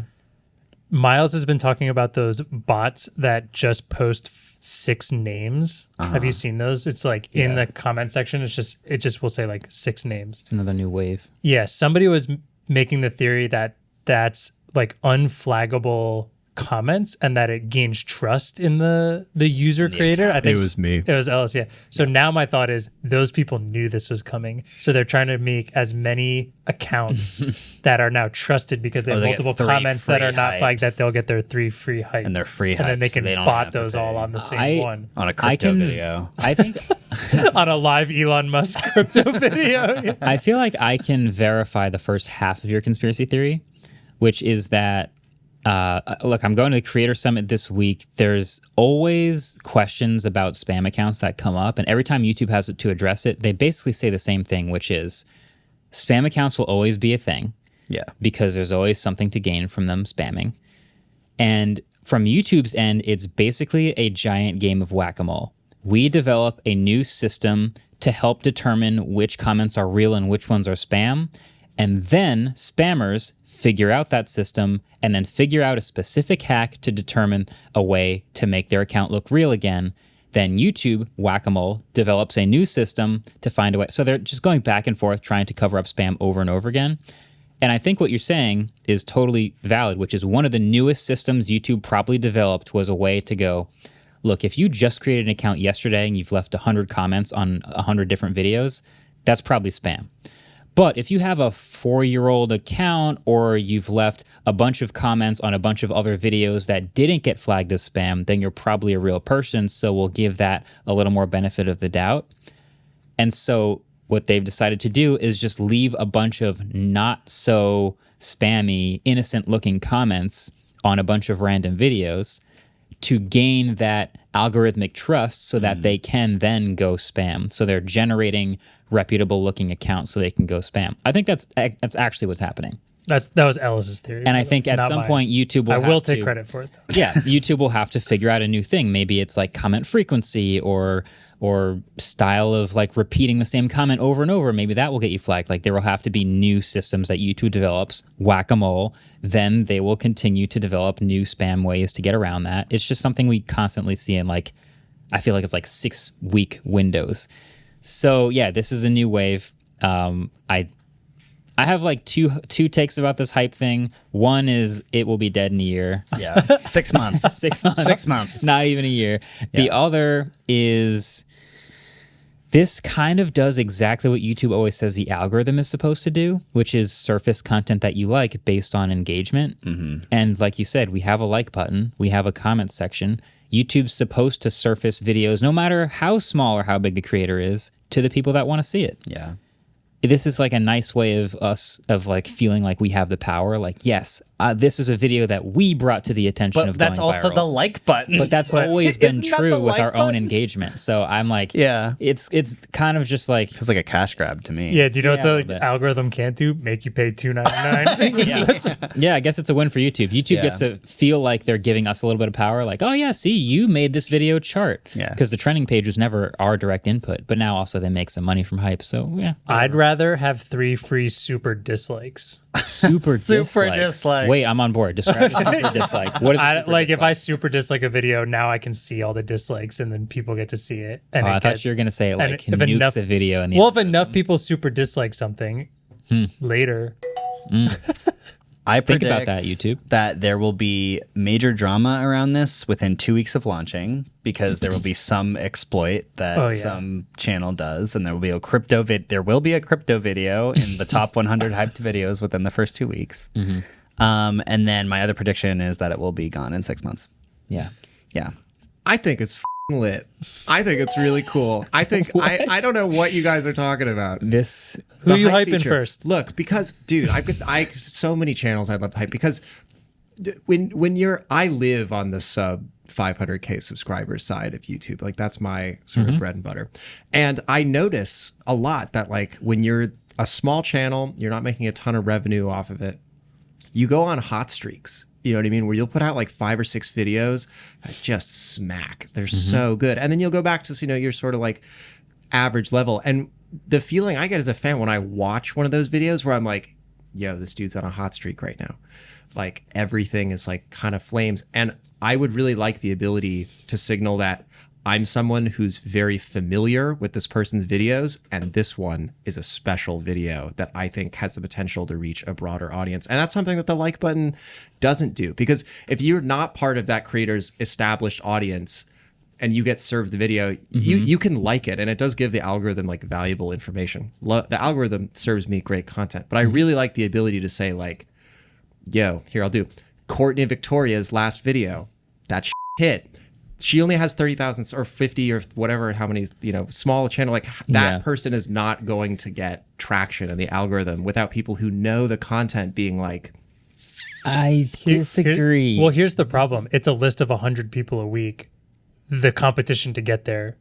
S1: Miles has been talking about those bots that just post 6 names. Have you seen those? It's like in the comment section. It just will say like 6 names.
S4: It's another new wave.
S1: Yeah, somebody was making the theory that that's like unflaggable comments and that it gains trust in the user creator. I think
S5: It was me.
S1: it was Ellis, yeah. So now my thought is those people knew this was coming. So they're trying to make as many accounts that are now trusted because they have
S3: they get
S1: multiple
S3: 3
S1: comments that
S3: free
S1: are not
S3: hypes.
S1: flagged, that they'll get their 3 free hypes.
S3: And they're free
S1: And then they
S3: hypes, so
S1: can
S3: they don't
S1: bot
S3: have to
S1: those
S3: pay.
S1: all on the same one.
S3: On a crypto video.
S4: I think
S1: On a live Elon Musk crypto video. Yeah.
S4: I feel like I can verify the first half of your conspiracy theory, which is that look, I'm going to the Creator Summit this week. There's always questions about spam accounts that come up, and every time YouTube has to address it, they basically say the same thing, which is spam accounts will always be a thing.
S3: Yeah.
S4: Because there's always something to gain from them spamming. And from YouTube's end, it's basically a giant game of whack-a-mole. We develop a new system to help determine which comments are real and which ones are spam. And then spammers figure out that system and then figure out a specific hack to determine a way to make their account look real again. Then YouTube, whack-a-mole, develops a new system to find a way. So they're just going back and forth trying to cover up spam over and over again. And I think what you're saying is totally valid, which is one of the newest systems YouTube probably developed was a way to go, look, if you just created an account yesterday and you've left 100 comments on 100 different videos, that's probably spam. But if you have a 4-year-old account or you've left a bunch of comments on a bunch of other videos that didn't get flagged as spam, then you're probably a real person, so we'll give that a little more benefit of the doubt. And so what they've decided to do is just leave a bunch of not so spammy, innocent-looking comments on a bunch of random videos to gain that algorithmic trust so that they can then go spam. So they're generating reputable looking accounts so they can go spam. I think that's actually what's happening.
S1: That was Ellis's theory.
S4: And I think at
S1: not
S4: some
S1: mine.
S4: point YouTube will
S1: I
S4: have
S1: will take
S4: to-
S1: credit for it though.
S4: Yeah, YouTube will have to figure out a new thing. Maybe it's like comment frequency or style of like repeating the same comment over and over. Maybe that will get you flagged. Like there will have to be new systems that YouTube develops, whack-a-mole. Then they will continue to develop new spam ways to get around that. It's just something we constantly see in like, I feel like it's like 6-week windows. So yeah, this is the new wave. I have like two takes about this hype thing. One is it will be dead in a year.
S3: Yeah. 6 months.
S4: 6 months.
S3: 6 months.
S4: Not even a year. The other is this kind of does exactly what YouTube always says the algorithm is supposed to do, which is surface content that you like based on engagement. And like you said, we have a like button. We have a comment section. YouTube's supposed to surface videos, no matter how small or how big the creator is, to the people that want to see it.
S3: Yeah.
S4: This is like a nice way of us of like feeling like we have the power. Like, yes, this is a video that we brought to the attention
S3: But
S4: of
S3: that's
S4: going
S3: also
S4: viral.
S3: the like button.
S4: But that's always been
S3: Isn't that
S4: true
S3: the
S4: with
S3: like
S4: our own
S3: button?
S4: engagement. So I'm like,
S3: Yeah.
S4: it's kind of just like,
S3: It's like a cash grab to me.
S1: Yeah, do you know
S4: Yeah, a
S1: what
S4: little
S1: the
S4: bit.
S1: algorithm can't do? Make you pay $2.99.
S4: yeah, I guess it's a win for YouTube. YouTube gets to feel like they're giving us a little bit of power. Like, oh yeah, see, you made this video chart.
S3: Yeah.
S4: Because the trending page was never our direct input, but now also they make some money from hype. So yeah,
S1: I'd rather have 3 free super dislikes.
S4: super dislikes.
S3: dislike.
S4: Wait, I'm on board. Describe a super dislike. What is a super
S1: Like if
S4: dislike?
S1: I super dislike a video, now I can see all the dislikes and then people get to see it. And
S4: Oh,
S1: it
S4: I thought
S1: gets-
S4: you were gonna say it
S1: and
S4: like
S1: if
S4: nukes
S1: enough-
S4: a video and the
S1: Well, if enough people super dislike something later,
S3: I
S4: Think
S3: predict
S4: about that, YouTube.
S3: that there will be major drama around this within 2 weeks of launching because there will be some exploit that
S1: Oh, yeah.
S3: some channel does, and there will be a crypto video in the top 100 hyped videos within the first 2 weeks. And then my other prediction is that it will be gone in 6 months.
S4: yeah.
S3: Yeah.
S5: I think it's lit. I think it's really cool. I think I don't know what you guys are talking about.
S4: This
S1: Who
S5: The
S1: you
S5: hype
S1: hyping
S5: feature.
S1: first?
S5: Look, because dude, I so many channels I'd love to hype because when I live on the sub 500K subscribers side of YouTube, like that's my sort of bread and butter, and I notice a lot that like when you're a small channel, you're not making a ton of revenue off of it. You go on hot streaks. You know what I mean? Where you'll put out like 5 or 6 videos that just smack. They're so good. And then you'll go back to, you're sort of like average level. And the feeling I get as a fan when I watch one of those videos where I'm like, yo, this dude's on a hot streak right now. Like everything is like kind of flames. And I would really like the ability to signal that I'm someone who's very familiar with this person's videos, and this one is a special video that I think has the potential to reach a broader audience. And that's something that the like button doesn't do, because if you're not part of that creator's established audience and you get served the video, you can like it, and it does give the algorithm like valuable information. The algorithm serves me great content, but I really like the ability to say like, yo, here I'll do Courtney Victoria's last video. That hit. She only has 30,000 or 50 or whatever, how many, small channel, like that person is not going to get traction in the algorithm without people who know the content being like,
S4: I disagree.
S1: Well, here's the problem. It's a list of 100 people a week. The competition to get there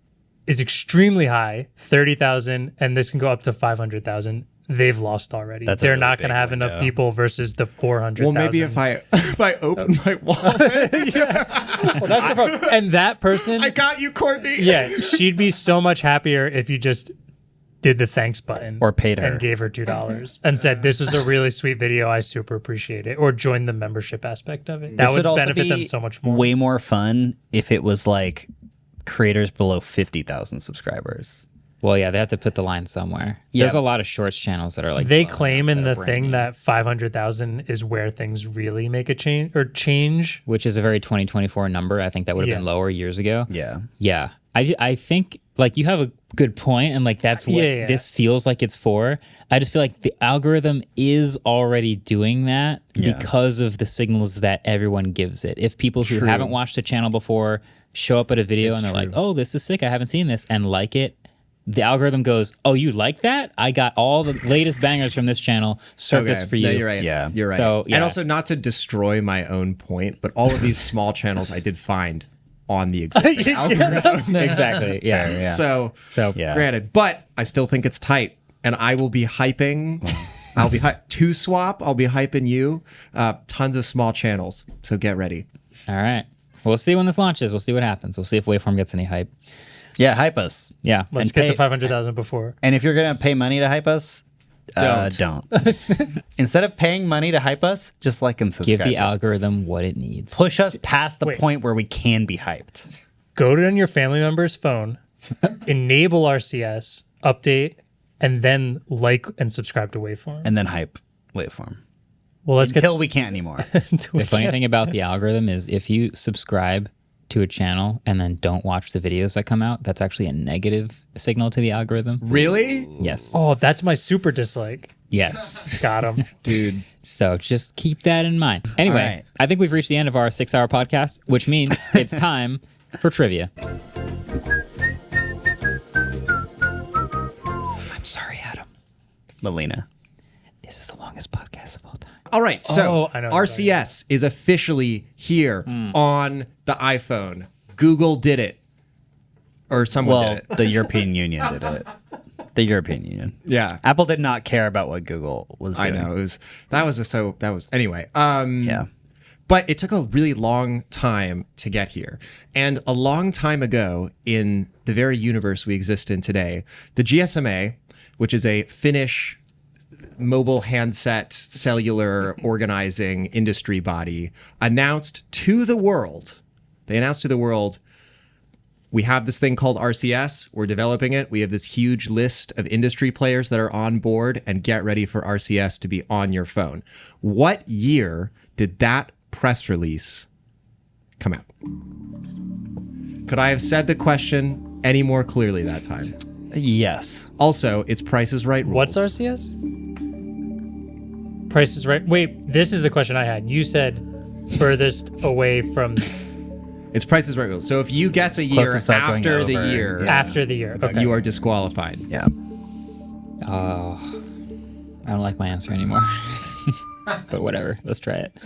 S1: is extremely high, 30,000, and this can go up to 500,000. They've lost already.
S3: That's a
S1: They're
S3: really
S1: not going to
S3: big
S1: have
S3: window.
S1: enough people versus the 400,000.
S5: well, maybe if I open my wallet,
S1: Well, that's the problem. And that person,
S5: I got you, Courtney.
S1: yeah, she'd be so much happier if you just did the thanks button
S3: Or paid her.
S1: and gave her $2 and said, this was a really sweet video. I super appreciate it. Or join the membership aspect of it. That
S3: This
S1: would
S3: also
S1: benefit
S3: be
S1: them so much more.
S3: Way more fun if it was like creators below 50,000 subscribers.
S4: Well, yeah, they have to put the line somewhere.
S3: Yeah.
S4: There's a lot of shorts channels that are like
S1: They
S4: blowing
S1: claim
S4: up
S1: in
S4: that are
S1: the
S4: brand
S1: thing
S4: new,
S1: that 500,000 is where things really make a change.
S4: which is a very 2024 number. I think that would have been
S1: Yeah.
S4: lower years ago.
S3: Yeah.
S4: Yeah. I think like you have a good point, and like that's what
S1: Yeah.
S4: this feels like it's for. I just feel like the algorithm is already doing that
S3: Yeah.
S4: because of the signals that everyone gives it. If people who
S5: True.
S4: haven't watched the channel before show up at a video and they're like,
S5: true.
S4: "Oh, this is sick. I haven't seen this," and like it, the algorithm goes, "Oh, you like that? I got all the latest bangers from this channel surfaced for you."
S5: No, you're right.
S3: Yeah.
S5: You're right.
S4: So, yeah.
S5: And also, not to destroy my own point, but all of these small channels I did find on the existing algorithm.
S4: Exactly. Yeah.
S3: Yeah.
S5: So,
S3: Yeah.
S5: granted, but I still think it's tight, and I will be hyping. I'll be to swap. I'll be hyping you. Tons of small channels. So get ready.
S4: All right. We'll see when this launches. We'll see what happens. We'll see if Waveform gets any hype.
S3: Yeah, hype us.
S4: Yeah.
S1: Let's
S3: And
S1: get
S3: pay-
S1: to 500,000 before.
S3: And if you're going to pay money to hype us, don't. Instead of paying money to hype us, just like and subscribe.
S4: Give the
S3: us.
S4: algorithm what it needs.
S3: Push us past the
S1: Wait.
S3: point where we can be hyped.
S1: Go to your family member's phone, enable RCS, update, and then like and subscribe to Waveform.
S3: And then hype Waveform.
S1: Well, let's
S3: Until
S1: get
S3: we can't anymore.
S4: The funny thing about the algorithm is if you subscribe to a channel and then don't watch the videos that come out, that's actually a negative signal to the algorithm.
S5: Really,
S4: Yes.
S1: Oh, that's my super dislike.
S4: Yes.
S1: Got him.
S5: dude?
S4: So just keep that in mind. Anyway,
S3: All right.
S4: I think we've reached the end of our 6-hour podcast, which means it's time for trivia. I'm sorry, Adam.
S3: Melina.
S4: This is the longest podcast of all time.
S5: All right, so
S1: Oh, I know.
S5: RCS is officially here on the iPhone. Google did it, or someone
S3: Well,
S5: did it.
S3: the European Union did it. The European Union.
S5: Yeah,
S3: Apple did not care about what Google was
S5: I
S3: doing.
S5: know. That was anyway.
S3: Yeah.
S5: But it took a really long time to get here. And a long time ago, in the very universe we exist in today, the GSMA, which is a Finnish mobile handset cellular organizing industry body, announced to the world, we have this thing called RCS. We're developing it. We have this huge list of industry players that are on board, and get ready for RCS to be on your phone. What year did that press release come out? Could I have said the question any more clearly that time?
S3: Yes.
S5: Also, it's Price is Right rules.
S1: What's RCS? Price is Right. Wait, this is the question I had. You said furthest away from
S5: It's Price is Right rules. So if you guess a year
S3: Closest without going
S5: after the
S3: over.
S5: year,
S3: Yeah.
S1: After the year. Okay.
S5: you are disqualified.
S3: Yeah.
S4: Oh, I don't like my answer anymore. But whatever. Let's try it.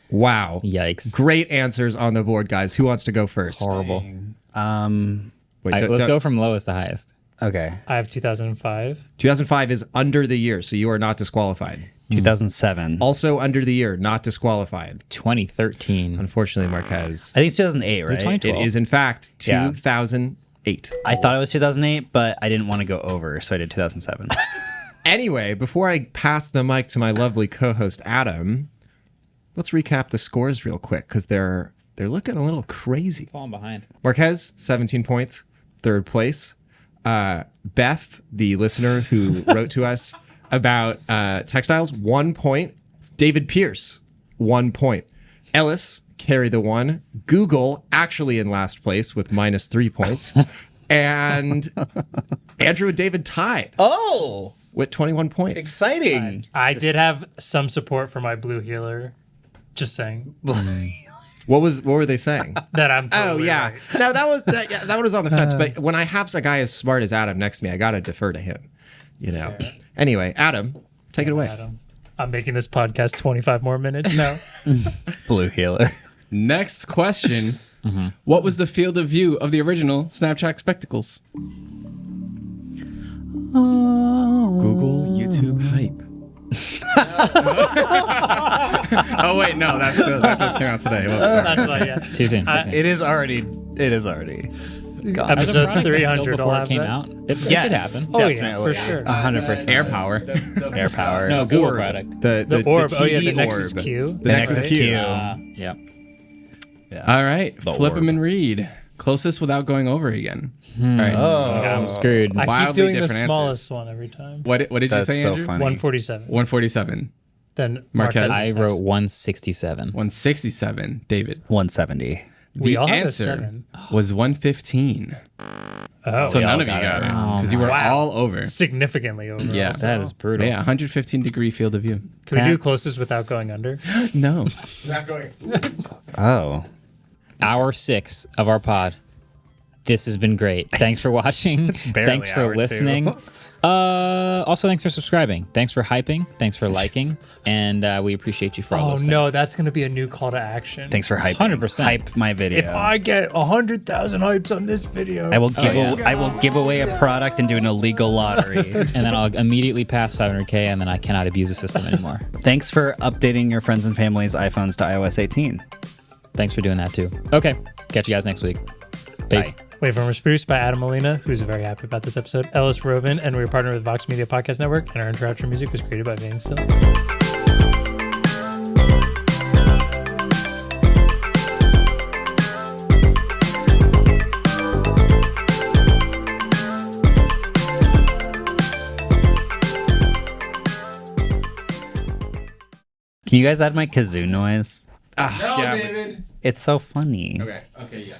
S5: Wow.
S4: Yikes.
S5: Great answers on the board, guys. Who wants to go first?
S4: Horrible.
S5: Wait,
S4: Let's go from lowest to highest.
S3: Okay.
S1: I have 2005.
S5: 2005 is under the year, so you are not disqualified.
S3: 2007.
S5: Also under the year, not disqualified.
S4: 2013.
S5: Unfortunately, Marquez.
S3: I think it's 2008, right?
S4: 2012.
S5: It is, in fact,
S3: Yeah.
S5: 2008.
S3: I thought it was 2008, but I didn't want to go over, so I did 2007.
S5: Anyway, before I pass the mic to my lovely co-host, Adam, let's recap the scores real quick, because they're looking a little crazy.
S4: Falling behind.
S5: Marquez, 17 points, third place. Beth, the listener who wrote to us about textiles, 1 point. David Pierce, 1 point. Ellis, carry the one. Google, actually in last place with -3 points. And Andrew and David tied
S3: Oh,
S5: with 21 points.
S3: exciting.
S1: I did have some support for my blue healer. Just saying
S5: What were they saying?
S1: that I'm.
S5: Oh
S1: Totally
S5: yeah,
S1: right.
S5: no, that one was on the fence. But when I have a guy as smart as Adam next to me, I gotta defer to him. You know.
S1: Fair.
S5: Anyway, Adam, take it away.
S1: Adam. I'm making this podcast 25 more minutes now.
S3: Blue healer.
S2: Next question. What was the field of view of the original Snapchat spectacles? Google YouTube hype. Oh wait, no, that just came out today. Whoops, sorry.
S1: That's not yet.
S4: Too soon.
S3: It is already gone.
S1: Episode 300
S4: before
S1: will
S4: it
S1: have
S4: came
S1: that.
S4: out. It could
S3: Yes.
S4: happen.
S1: Oh yeah,
S3: Definitely.
S1: for sure.
S3: 100%.
S2: Air power.
S3: Air power.
S4: No, Google
S5: Orb.
S4: product.
S5: The
S1: Orb.
S5: TV
S1: Oh yeah, the Nexus
S5: orb.
S1: Q.
S5: The Nexus
S3: Nexus
S5: Q.
S3: Q.
S4: Yeah.
S2: All right, flip
S3: orb.
S2: them and read. Closest without going over again. All right.
S4: I'm screwed.
S1: I keep
S2: Wildly
S1: doing the
S2: different
S1: smallest one every time.
S2: What did you
S3: That's
S2: say,
S3: so
S2: Andrew?
S3: funny.
S1: 147.
S2: 147.
S1: Then
S2: Marquez.
S1: Marquez.
S4: I wrote 167.
S2: 167. David.
S3: 170.
S1: We
S2: The
S1: all had a
S2: answer
S1: 7.
S2: was 115.
S1: Oh,
S2: So
S3: we all
S2: none of you
S3: got
S2: got
S3: it.
S2: it
S4: Oh
S2: because you were
S1: Wow.
S2: all over.
S1: significantly over.
S2: Yeah.
S1: also.
S4: That is brutal.
S2: Yeah, 115 degree field of view.
S1: Can we do
S4: That's-
S1: closest without going under?
S2: No.
S3: Oh.
S4: Hour 6 of our pod. This has been great. Thanks for watching.
S3: barely
S4: Thanks for
S3: hour 2.
S4: listening. Also, thanks for subscribing. Thanks for hyping. Thanks for liking. And we appreciate you for all
S1: Oh
S4: those
S1: no,
S4: things.
S1: that's going to be a new call to action.
S3: Thanks for hyping.
S4: 100%.
S3: Hype my video.
S1: If I get 100,000 hypes on this video,
S3: I will give
S4: yeah.
S3: I will give away a product and do an illegal lottery.
S4: And then I'll immediately pass 500K, and then I cannot abuse the system anymore.
S3: Thanks for updating your friends and family's iPhones to iOS 18.
S4: Thanks for doing that too. Okay. Catch you guys next week. Peace.
S3: Bye.
S1: Waveform was produced by Adam Molina, who's very happy about this episode, Ellis Rovin, and we were partnered with Vox Media Podcast Network, and our intro outro music was created by Vane Still.
S3: Can you guys add my kazoo noise?
S2: No,
S5: Yeah.
S2: David.
S3: It's so funny.
S2: Okay, yeah.